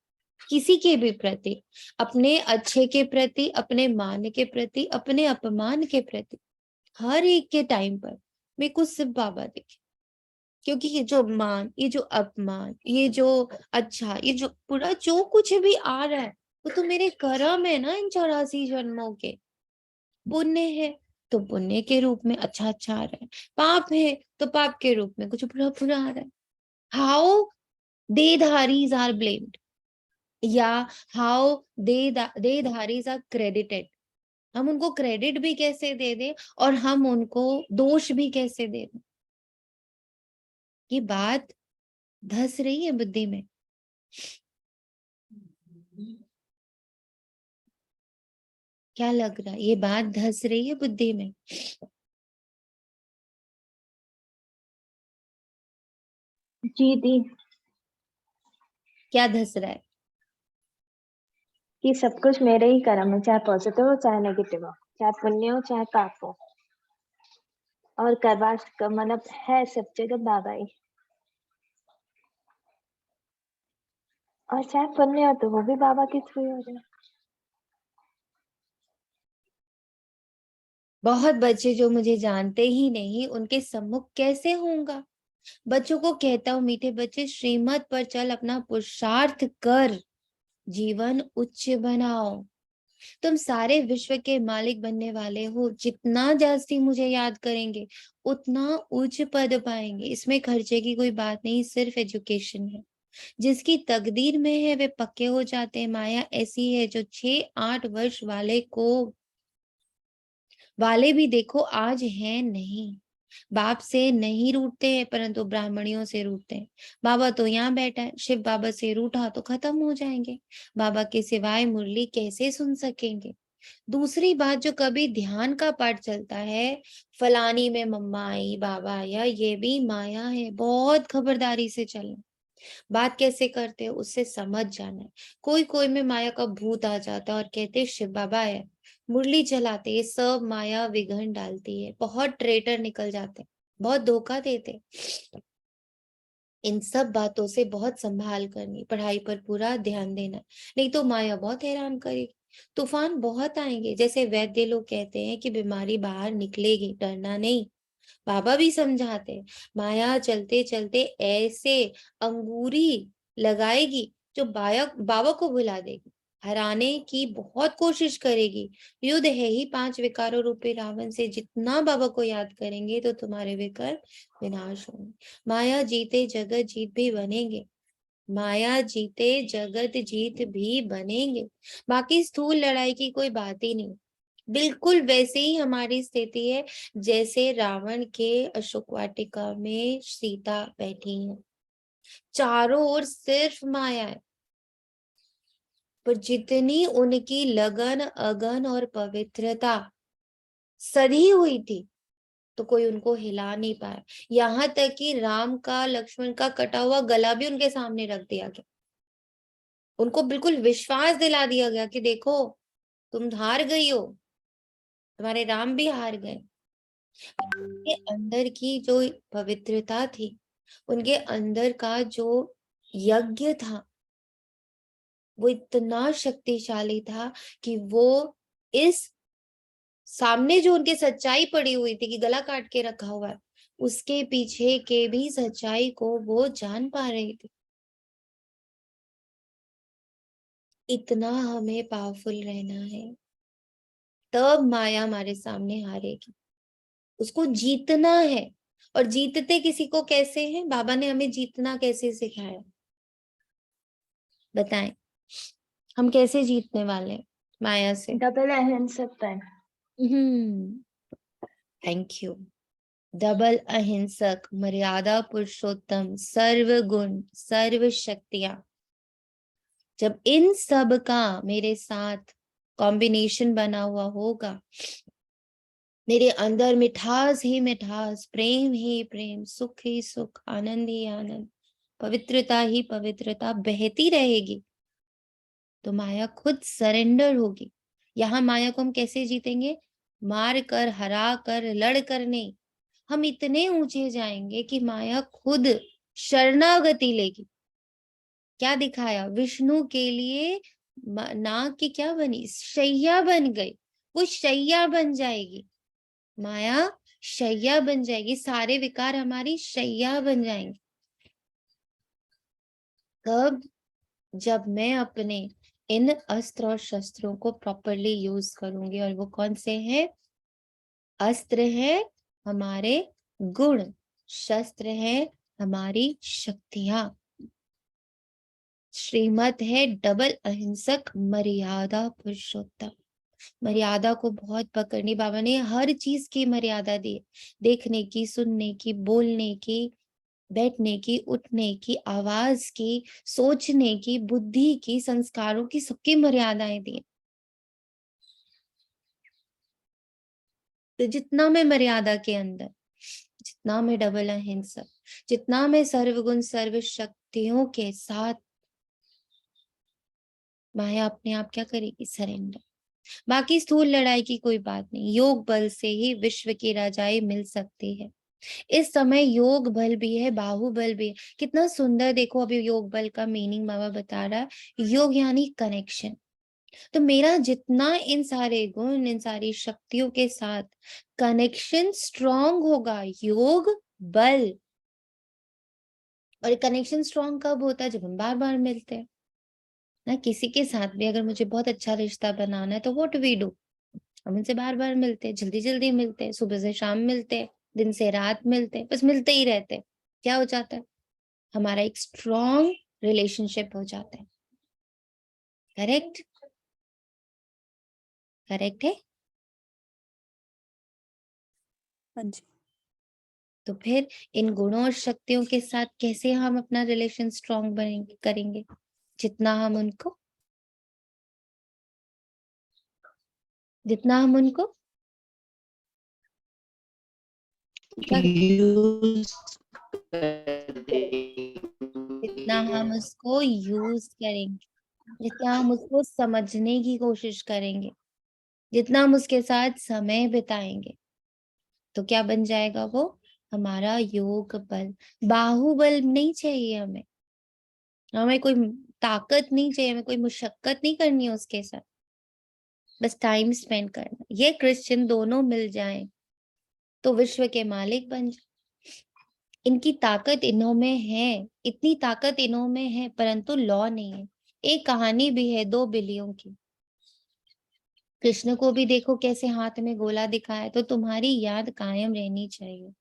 किसी के भी प्रति, अपने अच्छे के प्रति, अपने मान के प्रति, अपने अपमान के प्रति, हर एक के टाइम पर मेरे को सिर्फ बाबा दिखे। क्योंकि ये जो मान, ये जो अपमान, ये जो अच्छा, ये जो पूरा जो कुछ भी आ रहा है वो तो मेरे कर्म है ना, इन 84 जन्मों के। पुण्य है तो पुण्य के रूप में अच्छा अच्छा आ रहा है, पाप है तो पाप के रूप में कुछ बुरा बुरा आ रहा है। हाउ देधारीज आर ब्लेम्ड, या हाउ देधारीज आर क्रेडिटेड। हम उनको क्रेडिट भी कैसे दे दें और हम उनको दोष भी कैसे दे दें। ये बात धस रही है बुद्धि में। क्या लग रहा है, ये बात धस रही है बुद्धि में? जी दी, क्या धस रहा है? कि सब कुछ मेरे ही कर्म है, चाहे पॉजिटिव हो चाहे नेगेटिव हो, चाहे पुण्य हो चाहे पाप हो, और करवा मतलब है सब जगह बाबा ही। और चाहे पुण्य हो तो वो भी बाबा के थ्रू हो जाए। बहुत बच्चे जो मुझे जानते ही नहीं उनके सम्मुख कैसे होऊंगा। बच्चों को कहता हूँ, मीठे बच्चे श्रीमत पर चल, अपना पुरुषार्थ कर, जीवन उच्च बनाओ। तुम सारे विश्व के मालिक बनने वाले हो। जितना जास्ती मुझे याद करेंगे उतना उच्च पद पाएंगे। इसमें खर्चे की कोई बात नहीं, सिर्फ एजुकेशन है। जिसकी तकदीर में है वे पक्के हो जाते हैं। माया ऐसी है जो 6-8 वर्ष वाले भी देखो आज हैं नहीं। बाप से नहीं रूठते हैं परंतु ब्राह्मणियों से रूठते हैं। बाबा तो यहाँ बैठा है, शिव बाबा से रूठा तो खत्म हो जाएंगे। बाबा के सिवाय मुरली कैसे सुन सकेंगे? दूसरी बात, जो कभी ध्यान का पाठ चलता है, फलानी में मम्मा आई, बाबा आया, ये भी माया है। बहुत खबरदारी से चलना। बात कैसे करते हो उससे समझ जाना है। कोई कोई में माया का भूत आ जाता है और कहते शिव बाबा है, मुरली चलाते, ये सब माया विघन डालती है। बहुत ट्रेटर निकल जाते, बहुत धोखा देते। इन सब बातों से बहुत संभाल करनी, पढ़ाई पर पूरा ध्यान देना, नहीं तो माया बहुत हैरान करेगी। तूफान बहुत आएंगे। जैसे वैद्य लोग कहते हैं कि बीमारी बाहर निकलेगी, डरना नहीं। बाबा भी समझाते हैं, माया चलते चलते ऐसे अंगूरी लगाएगी जो बाबा को भुला देगी, हराने की बहुत कोशिश करेगी। युद्ध है ही 5 विकारों रूपी रावण से। जितना बाबा को याद करेंगे तो तुम्हारे विकार विनाश होंगे। माया जीते जगत जीत भी बनेंगे, माया जीते जगत जीत भी बनेंगे। बाकी स्थूल लड़ाई की कोई बात ही नहीं। बिल्कुल वैसे ही हमारी स्थिति है जैसे रावण के अशोक वाटिका में सीता बैठी है, चारों ओर सिर्फ माया है। पर जितनी उनकी लगन, अगन और पवित्रता सधी हुई थी तो कोई उनको हिला नहीं पाया। यहाँ तक कि राम का, लक्ष्मण का कटा हुआ गला भी उनके सामने रख दिया गया। उनको बिल्कुल विश्वास दिला दिया गया कि देखो तुम हार गई हो, तुम्हारे राम भी हार गए। उनके अंदर की जो पवित्रता थी, उनके अंदर का जो यज्ञ था, वो इतना शक्तिशाली था कि वो इस सामने जो उनके सच्चाई पड़ी हुई थी कि गला काट के रखा हुआ है, उसके पीछे के भी सच्चाई को वो जान पा रही थी। इतना हमें पावरफुल रहना है, तब माया हमारे सामने हारेगी। उसको जीतना है। और जीतते किसी को कैसे हैं? बाबा ने हमें जीतना कैसे सिखाया, बताएं। हम कैसे जीतने वाले हैं माया से? डबल अहिंसक। Thank you. डबल अहिंसक, मर्यादा पुरुषोत्तम, सर्वगुण, सर्व शक्तियां, जब इन सब का मेरे साथ कॉम्बिनेशन बना हुआ होगा, मेरे अंदर मिठास ही मिठास, प्रेम ही प्रेम, सुख ही सुख, आनंद ही आनंद, पवित्रता ही पवित्रता बहती रहेगी, तो माया खुद सरेंडर होगी। यहाँ माया को हम कैसे जीतेंगे? मार कर, हरा कर, लड़ कर नहीं। हम इतने ऊंचे जाएंगे कि माया खुद शरणागति लेगी। क्या दिखाया? विष्णु के लिए नाग की क्या बनी? शैया बन गई। वो शैया बन जाएगी, माया शैया बन जाएगी, सारे विकार हमारी शैया बन जाएंगे। कब? जब मैं अपने इन अस्त्र और शस्त्रों को प्रॉपरली यूज करूंगी। और वो कौन से हैं? अस्त्र है हमारे गुण, शस्त्र है हमारी शक्तियां, श्रीमत है डबल अहिंसक, मर्यादा पुरुषोत्तम। मर्यादा को बहुत पकड़नी। बाबा ने हर चीज की मर्यादा दी, देखने की, सुनने की, बोलने की, बैठने की, उठने की, आवाज की, सोचने की, बुद्धि की, संस्कारों की, सबकी मर्यादाएं दी। तो जितना मैं मर्यादा के अंदर, जितना मैं डबल अहिंसक, जितना मैं सर्वगुण सर्व शक्तियों के साथ, माया अपने आप क्या करेगी? सरेंडर। बाकी स्थूल लड़ाई की कोई बात नहीं, योग बल से ही विश्व की राजाई मिल सकती है। इस समय योग बल भी है, बाहुबल भी है। कितना सुंदर देखो, अभी योग बल का मीनिंग बाबा बता रहा है। योग यानी कनेक्शन। तो मेरा जितना इन सारे गुण, इन सारी शक्तियों के साथ कनेक्शन स्ट्रांग होगा, योग बल। और कनेक्शन स्ट्रांग कब होता है? जब हम बार बार मिलते हैं ना। किसी के साथ भी अगर मुझे बहुत अच्छा रिश्ता बनाना है तो व्हाट वी डू, हम उनसे बार बार मिलते हैं, जल्दी जल्दी मिलते हैं, सुबह से शाम मिलते हैं, दिन से रात मिलते हैं, बस मिलते ही रहते हैं। क्या हो जाता है? हमारा एक स्ट्रॉन्ग रिलेशनशिप हो जाता है। करेक्ट? करेक्ट है? हाँ जी। तो फिर इन गुणों और शक्तियों के साथ कैसे हम अपना रिलेशन स्ट्रॉन्ग बनेंगे, करेंगे? जितना हम उनको यूज जितना हम उसको यूज करेंगे, जितना हम उसको समझने की कोशिश करेंगे, जितना हम उसके साथ समय बिताएंगे, तो क्या बन जाएगा वो? हमारा योग बल। बाहुबल नहीं चाहिए हमें, हमें कोई ताकत नहीं चाहिए, हमें कोई मुशक्कत नहीं करनी है उसके साथ, बस टाइम स्पेंड करना। ये क्रिश्चियन दोनों मिल जाएं तो विश्व के मालिक बन जाए। इनकी ताकत इन्हों में है, इतनी ताकत इन्हों में है, परंतु लॉ नहीं है। एक कहानी भी है 2 बिल्लियों की। कृष्ण को भी देखो कैसे हाथ में गोला दिखाया, तो तुम्हारी याद कायम रहनी चाहिए।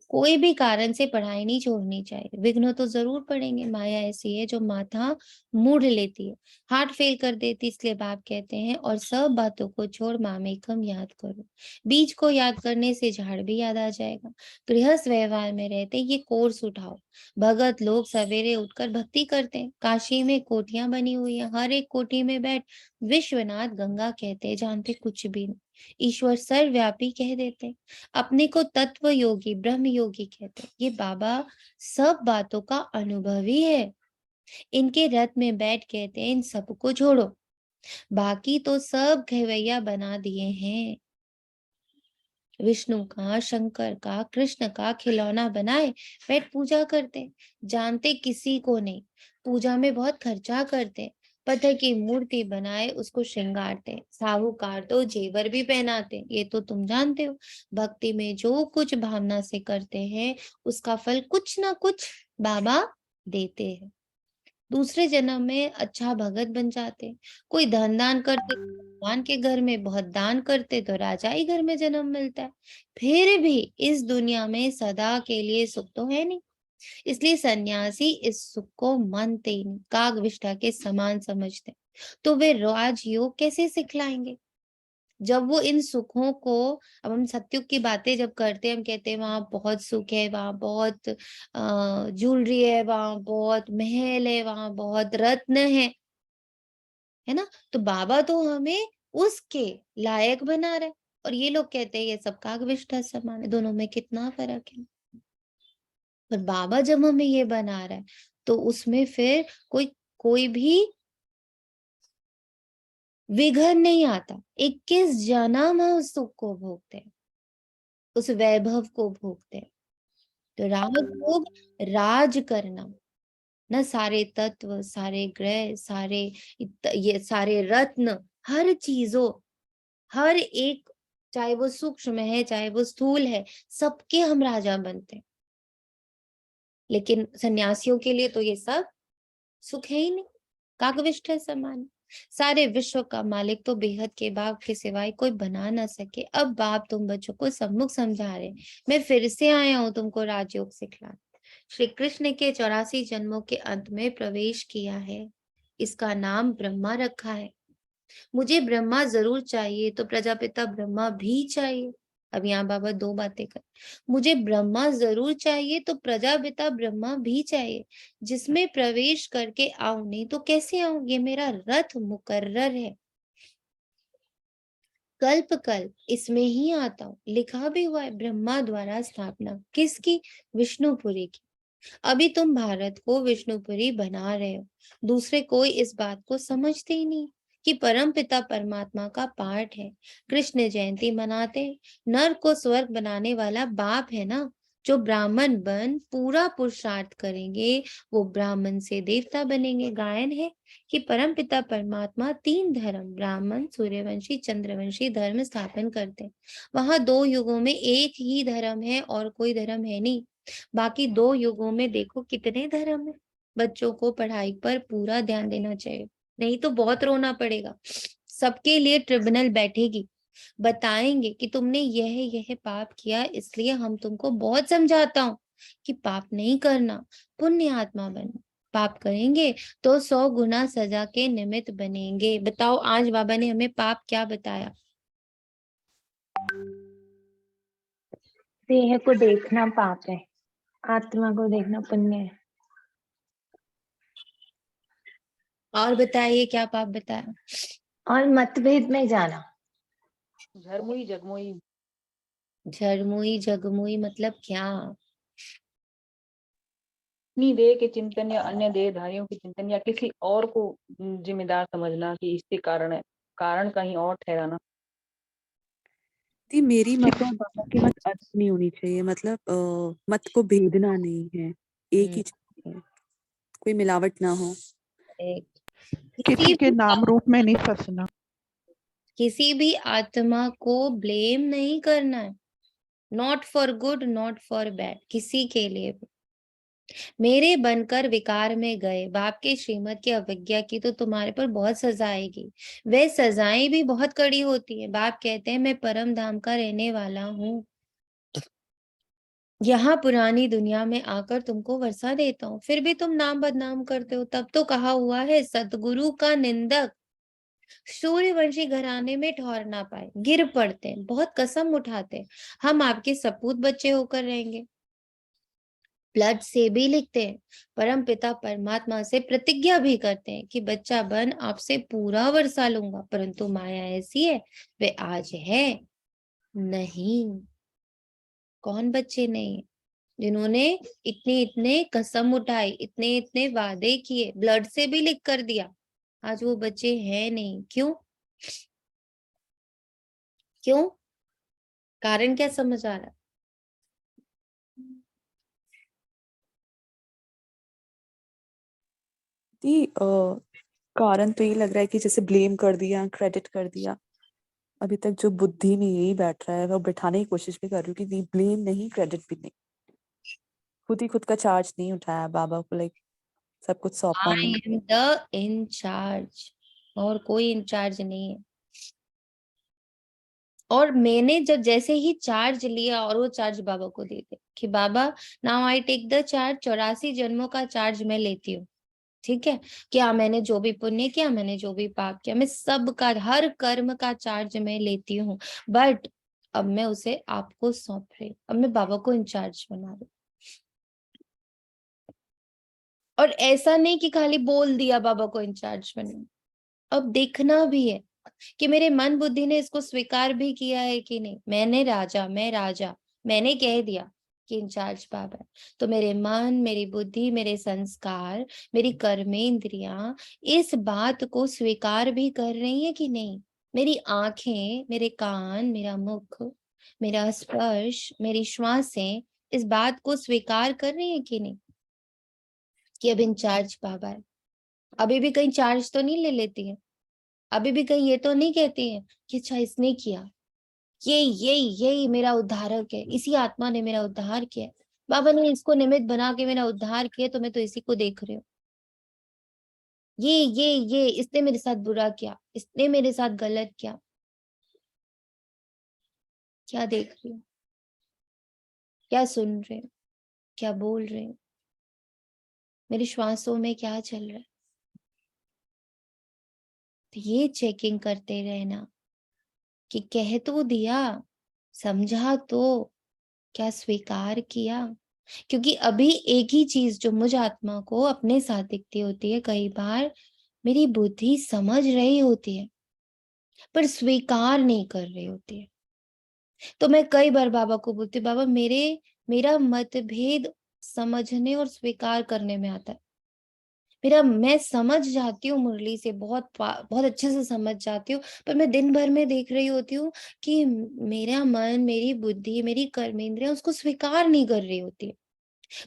कोई भी कारण से पढ़ाई नहीं छोड़नी चाहिए। विघ्न तो जरूर पड़ेंगे, माया ऐसी है जो माथा मूढ़ लेती है, हार्ट फेल कर देती, इसलिए बाप कहते हैं और सब बातों को छोड़ मामेकम याद करो। बीज को याद करने से झाड़ भी याद आ जाएगा। गृहस्थ व्यवहार में रहते ये कोर्स उठाओ। भगत लोग सवेरे उठकर भक्ति करते हैं। काशी में कोठियां बनी हुई है, हर एक कोठी में बैठ विश्वनाथ गंगा कहते हैं, जानते कुछ भी नहीं। ईश्वर सर्वव्यापी कह देते, अपने को तत्व योगी, ब्रह्म योगी कहते हैं। ये बाबा सब बातों का अनुभवी है। इनके रथ में बैठ कहते हैं इन सबको छोड़ो, बाकी तो सब खेवैया बना दिए हैं। विष्णु का, शंकर का, कृष्ण का खिलौना बनाए पेट पूजा करते, जानते किसी को नहीं, पूजा में बहुत खर्चा करते, पत्थर की मूर्ति बनाए उसको श्रृंगारते, साहूकार तो जेवर भी पहनाते, ये तो तुम जानते हो। भक्ति में जो कुछ भावना से करते हैं उसका फल कुछ ना कुछ बाबा देते हैं। दूसरे जन्म में अच्छा भगत बन जाते, कोई धन दान करते तो भगवान के घर में, बहुत दान करते तो राजाई घर में जन्म मिलता है। फिर भी इस दुनिया में सदा के लिए सुख तो है नहीं, इसलिए सन्यासी इस सुख को मानते ही नहीं, कागविष्ठा के समान समझते। तो वे राजयोग कैसे सिखलाएंगे जब वो इन सुखों को, अब हम सत्युग की बातें जब करते हैं, हम कहते हैं वहां बहुत सुख है, वहां बहुत ज्वेलरी है, वहां बहुत महल है, वहां बहुत रत्न है ना। तो बाबा तो हमें उसके लायक बना रहे, और ये लोग कहते हैं ये सब कागविष्ठा समान है, दोनों में कितना फर्क है। पर बाबा जब हमें ये बना रहा है तो उसमें फिर कोई कोई भी विघन नहीं आता। 21 जन्म हम उस सुख को भोगते हैं, उस वैभव को भोगते हैं। तो राजयोग राज करना, ना सारे तत्व, सारे ग्रह, ये सारे रत्न, हर चीजों, हर एक, चाहे वो सूक्ष्म है चाहे वो स्थूल है, सबके हम राजा बनते हैं। लेकिन सन्यासियों के लिए तो ये सब सुख है ही नहीं, कागविष्ठ समान। सारे विश्व का मालिक तो बेहद के बाप के सिवाय कोई बना ना सके। अब बाप तुम बच्चों को सम्मुख समझा रहे, मैं फिर से आया हूं तुमको राजयोग सिखलाने। श्री कृष्ण के 84 जन्मों के अंत में प्रवेश किया है, इसका नाम ब्रह्मा रखा है। मुझे ब्रह्मा जरूर चाहिए तो प्रजापिता ब्रह्मा भी चाहिए। अब यहाँ बाबा दो बातें कर, मुझे ब्रह्मा जरूर चाहिए तो प्रजापिता ब्रह्मा भी चाहिए, जिसमें प्रवेश करके आऊं, नहीं तो कैसे आऊं, ये मेरा रथ मुकर्रर है, कल्प कल्प इसमें ही आता हूं। लिखा भी हुआ है ब्रह्मा द्वारा स्थापना किसकी, विष्णुपुरी की। अभी तुम भारत को विष्णुपुरी बना रहे हो, दूसरे कोई इस बात को समझते ही नहीं कि परम पिता परमात्मा का पाठ है। कृष्ण जयंती मनाते हैं, नर को स्वर्ग बनाने वाला बाप है ना, जो ब्राह्मण बन पूरा पुरुषार्थ करेंगे वो ब्राह्मण से देवता बनेंगे। गायन है कि परम पिता परमात्मा 3 धर्म, ब्राह्मण, सूर्यवंशी, चंद्रवंशी धर्म स्थापन करते हैं। वहां 2 युगों में एक ही धर्म है और कोई धर्म है नहीं। बाकी 2 युगों में देखो कितने धर्म है। बच्चों को पढ़ाई पर पूरा ध्यान देना चाहिए, नहीं तो बहुत रोना पड़ेगा। सबके लिए ट्रिब्यूनल बैठेगी, बताएंगे कि तुमने यह पाप किया, इसलिए हम तुमको बहुत समझाता हूँ कि पाप नहीं करना, पुण्य आत्मा बनना। पाप करेंगे तो 100 गुना सजा के निमित्त बनेंगे। बताओ आज बाबा ने हमें पाप क्या बताया? देह को देखना पाप है, आत्मा को देखना पुण्य है। और बताइए क्या पाप बताया? और मतभेद में जाना, झरमुई जगमुई, झरमुई जगमुई मतलब क्या? अपनी देह के चिंतन या अन्य देहधारियों के चिंतन या किसी और को जिम्मेदार समझना कि इसके कारण कहीं और ठहराना। थी मेरी मत और बाबा की मत अलग नहीं होनी चाहिए, मतलब मत को भेदना नहीं है, एक ही चीज है, कोई मिलावट ना हो। एक किसी के नाम रूप में नहीं फंसना, किसी भी आत्मा को ब्लेम नहीं करना है, not for good not for bad, किसी के लिए भी। मेरे बनकर विकार में गए, बाप के श्रीमत की अवज्ञा की तो तुम्हारे पर बहुत सजा आएगी। वे सजाएं भी बहुत कड़ी होती है। बाप कहते हैं मैं परम धाम का रहने वाला हूँ, यहाँ पुरानी दुनिया में आकर तुमको वर्षा देता हूँ, फिर भी तुम नाम बदनाम करते हो। तब तो कहा हुआ है सतगुरु का निंदक सूर्यवंशी घराने में ठहर ना पाए, गिर पड़ते हैं, बहुत कसम उठाते हैं, हम आपके सपूत बच्चे होकर रहेंगे। ब्लड से भी लिखते हैं, परम पिता परमात्मा से प्रतिज्ञा भी करते हैं कि बच्चा बन आपसे पूरा वर्षा लूंगा, परंतु माया ऐसी है वे आज है नहीं। कौन बच्चे नहीं है जिन्होंने इतने इतने कसम उठाई, इतने इतने वादे किए, ब्लड से भी लिख कर दिया, आज वो बच्चे हैं नहीं। क्यों? क्यों? कारण क्या समझ आ रहा है? कारण तो ये लग रहा है कि जैसे ब्लेम कर दिया, क्रेडिट कर दिया। अभी तक जो बुद्धि में यही बैठ रहा है, वो बिठाने की कोशिश भी कर रही हूँ कि नहीं, ब्लेम नहीं, क्रेडिट भी नहीं। खुद ही खुद का चार्ज नहीं उठाया, बाबा को लाइक सब कुछ सौंपा आई नहीं। एम द इंचार्ज, और कोई इंचार्ज नहीं है। और मैंने जब जैसे ही चार्ज लिया और वो चार्ज बाबा को दे दिया कि Baba now I take the charge, 84 जन्मों का चार्ज मैं लेती हूँ। ठीक है, क्या मैंने जो भी पुण्य किया, मैंने जो भी पाप किया, मैं सब का, हर कर्म का चार्ज मैं लेती हूँ। बट अब मैं उसे आपको सौंप रही हूँ, अब मैं बाबा को इंचार्ज बना रही हूँ। और ऐसा नहीं कि खाली बोल दिया बाबा को इंचार्ज बना, अब देखना भी है कि मेरे मन बुद्धि ने इसको स्वीकार भी किया है कि नहीं। मैं राजा, मैंने कह दिया कि इंचार्ज बाबा है, तो मेरे मन, मेरी बुद्धि, मेरे संस्कार, मेरी कर्मेंद्रियां इस बात को स्वीकार भी कर रही है कि नहीं। मेरी आंखें, मेरे कान, मेरा मुख, मेरा स्पर्श, मेरी श्वासें इस बात को स्वीकार कर रही है कि नहीं कि अब इंचार्ज बाबा है। अभी भी कहीं चार्ज तो नहीं ले लेती है, अभी भी कहीं ये तो नहीं कहती है कि अच्छा इसने किया, यही मेरा उद्धारक है, इसी आत्मा ने मेरा उद्धार किया, बाबा ने इसको निमित्त बना के मेरा उद्धार किया, तो मैं तो इसी को देख रही हूँ। ये इसने मेरे साथ बुरा किया, इसने मेरे साथ गलत किया, क्या देख रही हूँ, क्या सुन रहे हो, क्या बोल रहे हो, मेरे श्वासों में क्या चल रहा है। तो ये चेकिंग करते रहना कि कह तो दिया, समझा तो, क्या स्वीकार किया। क्योंकि अभी एक ही चीज जो मुझ आत्मा को अपने साथ दिखती होती है, कई बार मेरी बुद्धि समझ रही होती है पर स्वीकार नहीं कर रही होती है। तो मैं कई बार बाबा को बोलती हूँ, बाबा मेरा मतभेद समझने और स्वीकार करने में आता है। मैं समझ जाती हूँ मुरली से, बहुत अच्छे से समझ जाती हूँ, पर मैं दिन भर में देख रही होती हूँ कि मेरा मन, मेरी बुद्धि, मेरी कर्मेंद्रियां उसको स्वीकार नहीं कर रही होती है।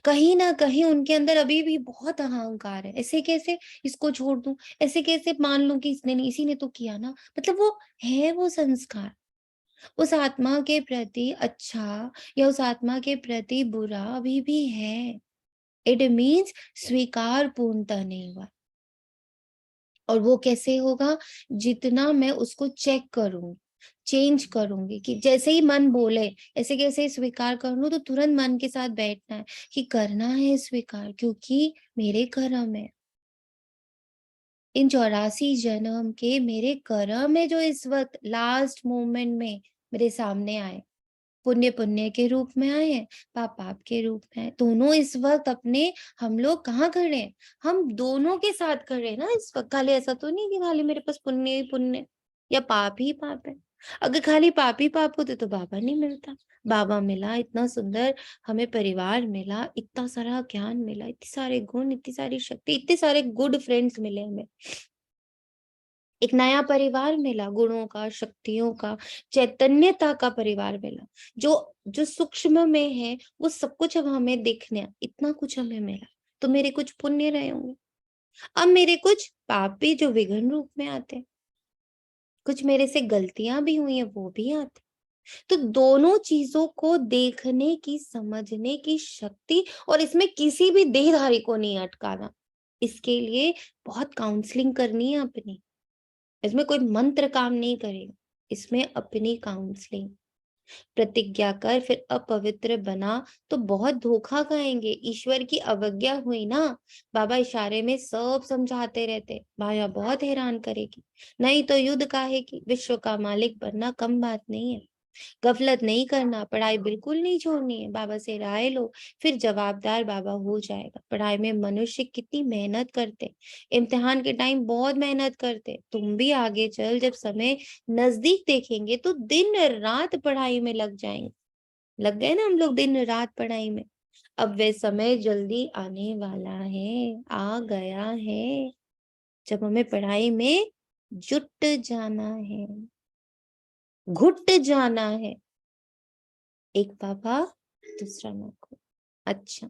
कहीं ना कहीं उनके अंदर अभी भी बहुत अहंकार है। ऐसे कैसे इसको छोड़ दूं, ऐसे कैसे मान लूं कि इसने नहीं, इसी ने तो किया ना। मतलब वो है, वो संस्कार उस आत्मा के प्रति अच्छा या उस आत्मा के प्रति बुरा अभी भी है। इट मीन्स स्वीकार पूर्णता नहीं हुआ। और वो कैसे होगा, जितना मैं उसको चेक करूंगी, चेंज करूंगी, कि जैसे ही मन बोले ऐसे कैसे स्वीकार कर लूं, तो तुरंत मन के साथ बैठना है कि करना है स्वीकार, क्योंकि मेरे कर्म है, इन 84 जन्म के मेरे कर्म है जो इस वक्त लास्ट मोमेंट में मेरे सामने आए। पुण्य पुण्य के रूप में आए हैं, पाप पाप के रूप में आए। दोनों इस वक्त अपने, हम लोग कहाँ खड़े हैं, हम दोनों के साथ खड़े हैं ना इस वक्त। खाली ऐसा तो नहीं कि खाली मेरे पास पुण्य ही पुण्य या पाप ही पाप है। अगर खाली पाप ही पाप होते तो बाबा नहीं मिलता। बाबा मिला, इतना सुंदर हमें परिवार मिला, इतना सारा ज्ञान मिला, इतने सारे गुण, इतनी सारी शक्ति, इतने सारे गुड फ्रेंड्स मिले हमें, एक नया परिवार मिला, गुणों का, शक्तियों का, चैतन्यता का परिवार मिला, जो जो सूक्ष्म में है वो सब कुछ अब हमें दिखने, इतना कुछ हमें मिला। तो मेरे कुछ पुण्य रहे होंगे, अब मेरे कुछ पाप भी जो विघ्न रूप में आते हैं, कुछ मेरे से गलतियां भी हुई हैं वो भी आते। तो दोनों चीजों को देखने की, समझने की शक्ति, और इसमें किसी भी देहधारी को नहीं अटकाना, इसके लिए बहुत काउंसलिंग करनी है अपनी। इसमें कोई मंत्र काम नहीं करेगा, इसमें अपनी काउंसलिंग। प्रतिज्ञा कर फिर अपवित्र बना तो बहुत धोखा खाएंगे, ईश्वर की अवज्ञा हुई ना। बाबा इशारे में सब समझाते रहते, माया बहुत हैरान करेगी, नहीं तो युद्ध काहे की, विश्व का मालिक बनना कम बात नहीं है। गफलत नहीं करना, पढ़ाई बिल्कुल नहीं छोड़नी है, बाबा से राय लो, फिर जवाबदार बाबा हो जाएगा। पढ़ाई में मनुष्य कितनी मेहनत करते, इम्तिहान के टाइम बहुत मेहनत करते। तुम भी आगे चल, जब समय नजदीक देखेंगे तो दिन रात पढ़ाई में लग जाएंगे। लग गए ना हम लोग दिन रात पढ़ाई में। अब वे समय जल्दी आने वाला है, आ गया है, जब हमें पढ़ाई में जुट जाना है, घुट जाना है। एक बाबा, दूसरा माँ को। अच्छा,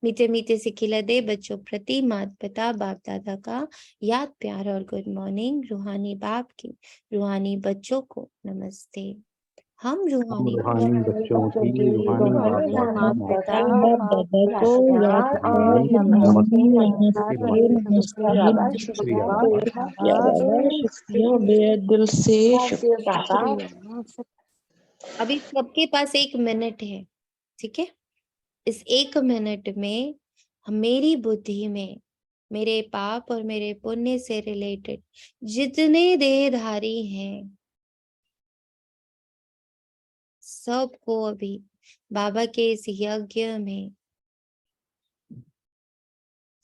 मीठे मीठे से खिला दे बच्चों प्रति माता पिता बाप दादा का याद प्यार और गुड मॉर्निंग। रूहानी बाप की रूहानी बच्चों को नमस्ते। हम रूहानी रूहानी बच्चों की रूहानी माँ बाप माता को पिता नमस्ते। दादा को याद और नमस्ते, नमस्ते, नमस्ते, नमस्ते बाबा, शुक्रिया शुक्रिया बाबा। बेटा, शुक्रिया बेहद दिल से थैंक यू बाबा। अभी सबके पास 1 मिनट है, ठीक है? इस 1 मिनट में मेरी बुद्धि में मेरे पाप और मेरे पुण्य से रिलेटेड जितने देहधारी हैं, सबको अभी बाबा के इस यज्ञ में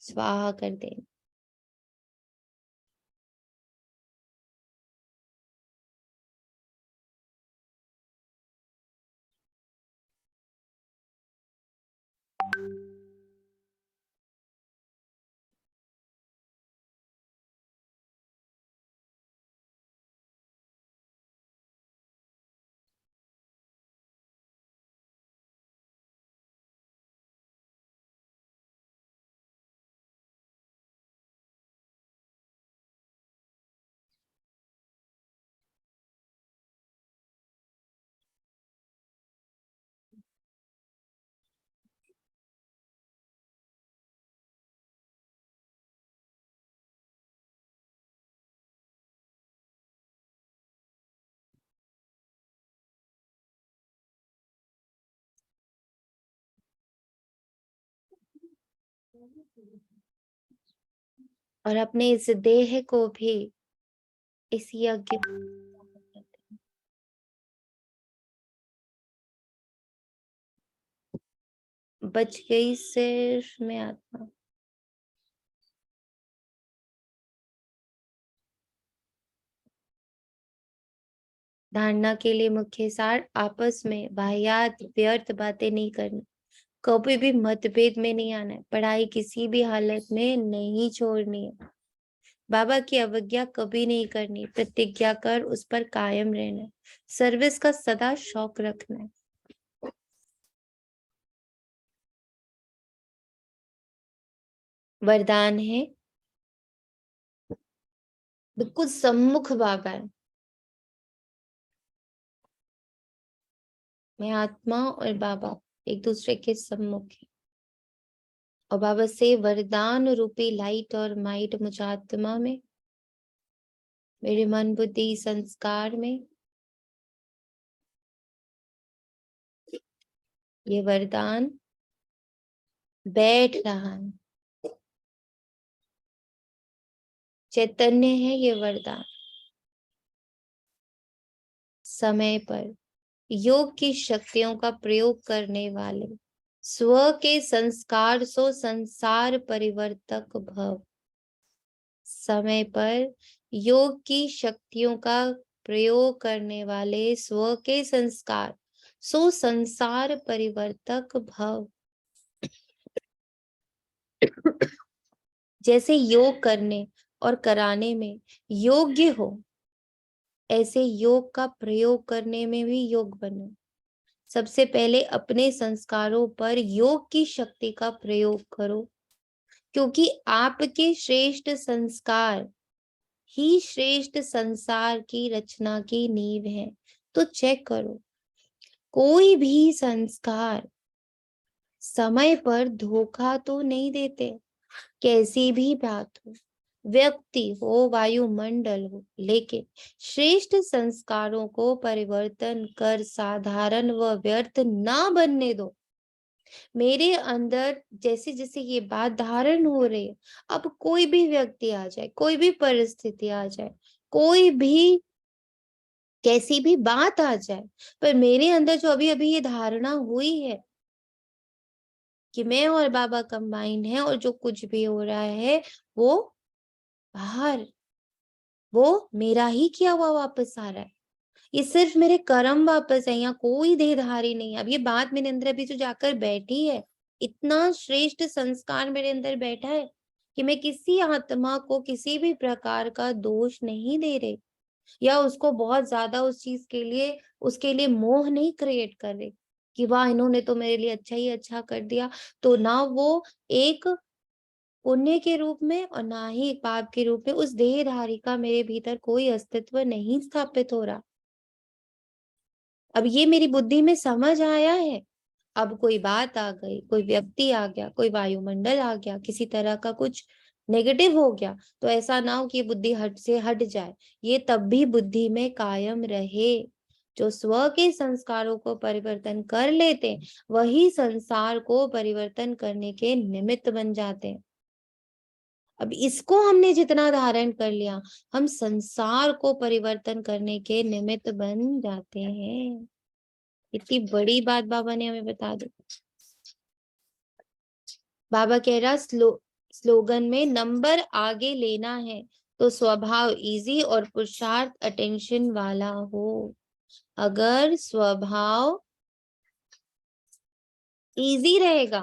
स्वाहा कर दे। और अपने इस देह को भी इस यज्ञ बच गई सिर्फ मैं आत्मा। धारणा के लिए मुख्य सार, आपस में वाहियात व्यर्थ बातें नहीं करनी, कभी भी मतभेद में नहीं आना है, पढ़ाई किसी भी हालत में नहीं छोड़नी है, बाबा की अवज्ञा कभी नहीं करनी, प्रतिज्ञा कर उस पर कायम रहना है, सर्विस का सदा शौक रखना है। वरदान है, बिल्कुल सम्मुख बाबा है। मैं आत्मा और बाबा एक दूसरे के सम्मुख है, और बाबा से वरदान रूपी लाइट और माइट मुझ आत्मा में, मेरे मन बुद्धि संस्कार में ये वरदान बैठ रहा है। चैतन्य है ये वरदान। समय पर योग की शक्तियों का प्रयोग करने वाले स्व के संस्कार सो संसार परिवर्तक भव। समय पर योग की शक्तियों का प्रयोग करने वाले स्व के संस्कार सो संसार परिवर्तक भव। जैसे योग करने और कराने में योग्य हो, ऐसे योग का प्रयोग करने में भी योग बनो। सबसे पहले अपने संस्कारों पर योग की शक्ति का प्रयोग करो, क्योंकि आपके श्रेष्ठ संस्कार ही श्रेष्ठ संसार की रचना की नींव है। तो चेक करो, कोई भी संस्कार समय पर धोखा तो नहीं देते। कैसी भी बात हो, व्यक्ति हो, वायुमंडल हो, लेकिन श्रेष्ठ संस्कारों को परिवर्तन कर साधारण व व्यर्थ ना बनने दो। मेरे अंदर जैसे जैसे ये बात धारण हो रही है, अब कोई भी व्यक्ति आ जाए, कोई भी परिस्थिति आ जाए, कोई भी कैसी भी बात आ जाए, पर मेरे अंदर जो अभी अभी ये धारणा हुई है कि मैं और बाबा कंबाइन है, और जो कुछ भी हो रहा है वो बाहर, वो मेरा ही किया हुआ वापस आ रहा है। ये सिर्फ मेरे कर्म वापस है, यहाँ कोई देहधारी नहीं है। अब ये बात मेरे अंदर अभी जो जाकर बैठी है, इतना श्रेष्ठ संस्कार मेरे अंदर बैठा है कि मैं किसी आत्मा को किसी भी प्रकार का दोष नहीं दे रही, या उसको बहुत ज्यादा उस चीज के लिए उसके लिए मोह नहीं क्रिएट कर रही। कि वाह इन्होंने तो मेरे लिए अच्छा ही अच्छा कर दिया, तो ना वो एक पुण्य के रूप में और ना ही एक पाप के रूप में उस देहधारी का मेरे भीतर कोई अस्तित्व नहीं स्थापित हो रहा। अब ये मेरी बुद्धि में समझ आया है। अब कोई बात आ गई, कोई व्यक्ति आ गया, कोई वायुमंडल आ गया, किसी तरह का कुछ नेगेटिव हो गया, तो ऐसा ना हो कि बुद्धि हट से हट जाए, ये तब भी बुद्धि में कायम रहे। जो स्व के संस्कारों को परिवर्तन कर लेते, वही संसार को परिवर्तन करने के निमित्त बन जाते हैं। अब इसको हमने जितना धारण कर लिया, हम संसार को परिवर्तन करने के निमित्त बन जाते हैं। इतनी बड़ी बात बाबा ने हमें बता दी। बाबा कह रहा स्लोगन में नंबर आगे लेना है तो स्वभाव इजी और पुरुषार्थ अटेंशन वाला हो। अगर स्वभाव इजी रहेगा,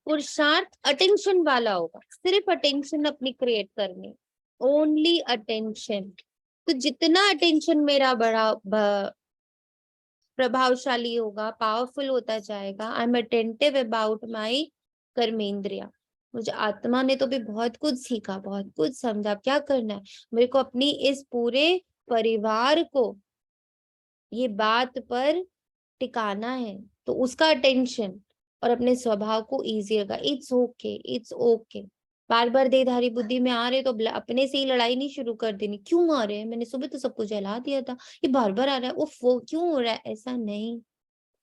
पुरुषार्थ अटेंशन वाला होगा, सिर्फ अटेंशन अपनी क्रिएट करनी, ओनली अटेंशन, तो जितना अटेंशन मेरा बड़ा प्रभावशाली होगा, पावरफुल होता जाएगा, I am attentive about my कर्मेंद्रिया। मुझे आत्मा ने तो भी बहुत कुछ सीखा, बहुत कुछ समझा। क्या करना है मेरे को? अपनी इस पूरे परिवार को ये बात पर टिकाना है, तो उसका अटेंशन और अपने स्वभाव को इजी रखा। It's okay, it's okay. बार बार देहधारी बुद्धि में आ रहे तो अपने से ही लड़ाई नहीं शुरू कर देनी, क्यों आ रहे हैं, मैंने सुबह तो सबको जला दिया था, ये बार बार आ रहा है, उफ वो क्यों हो रहा है, ऐसा नहीं।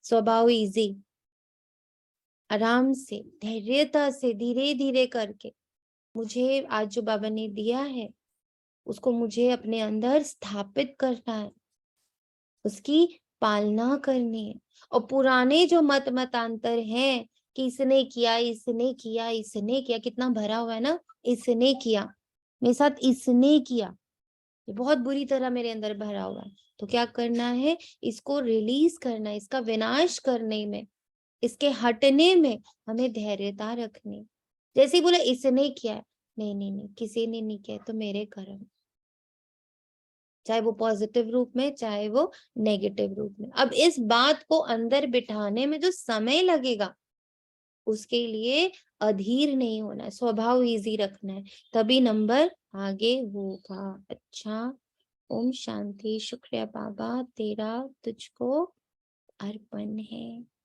स्वभाव इजी, आराम से, धैर्यता से, धीरे धीरे करके मुझे आज जो बाबा ने दिया है उसको मुझे अपने अंदर स्थापित करना है, उसकी पालना करनी है। और पुराने जो मतांतर हैं कि इसने किया, इसने किया, इसने किया, कितना भरा हुआ है ना, इसने किया, मेरे साथ इसने किया, ये बहुत बुरी तरह मेरे अंदर भरा हुआ है। तो क्या करना है? इसको रिलीज करना है, इसका विनाश करने में, इसके हटने में हमें धैर्यता रखनी। जैसे ही बोले इसने किया है, नहीं नहीं नहीं, किसी ने नहीं किया, तो मेरे कर्म, चाहे वो पॉजिटिव रूप में, चाहे वो नेगेटिव रूप में। अब इस बात को अंदर बिठाने में जो समय लगेगा, उसके लिए अधीर नहीं होना है, स्वभाव इजी रखना है, तभी नंबर आगे होगा। अच्छा, ओम शांति। शुक्रिया बाबा, तेरा तुझको अर्पण है।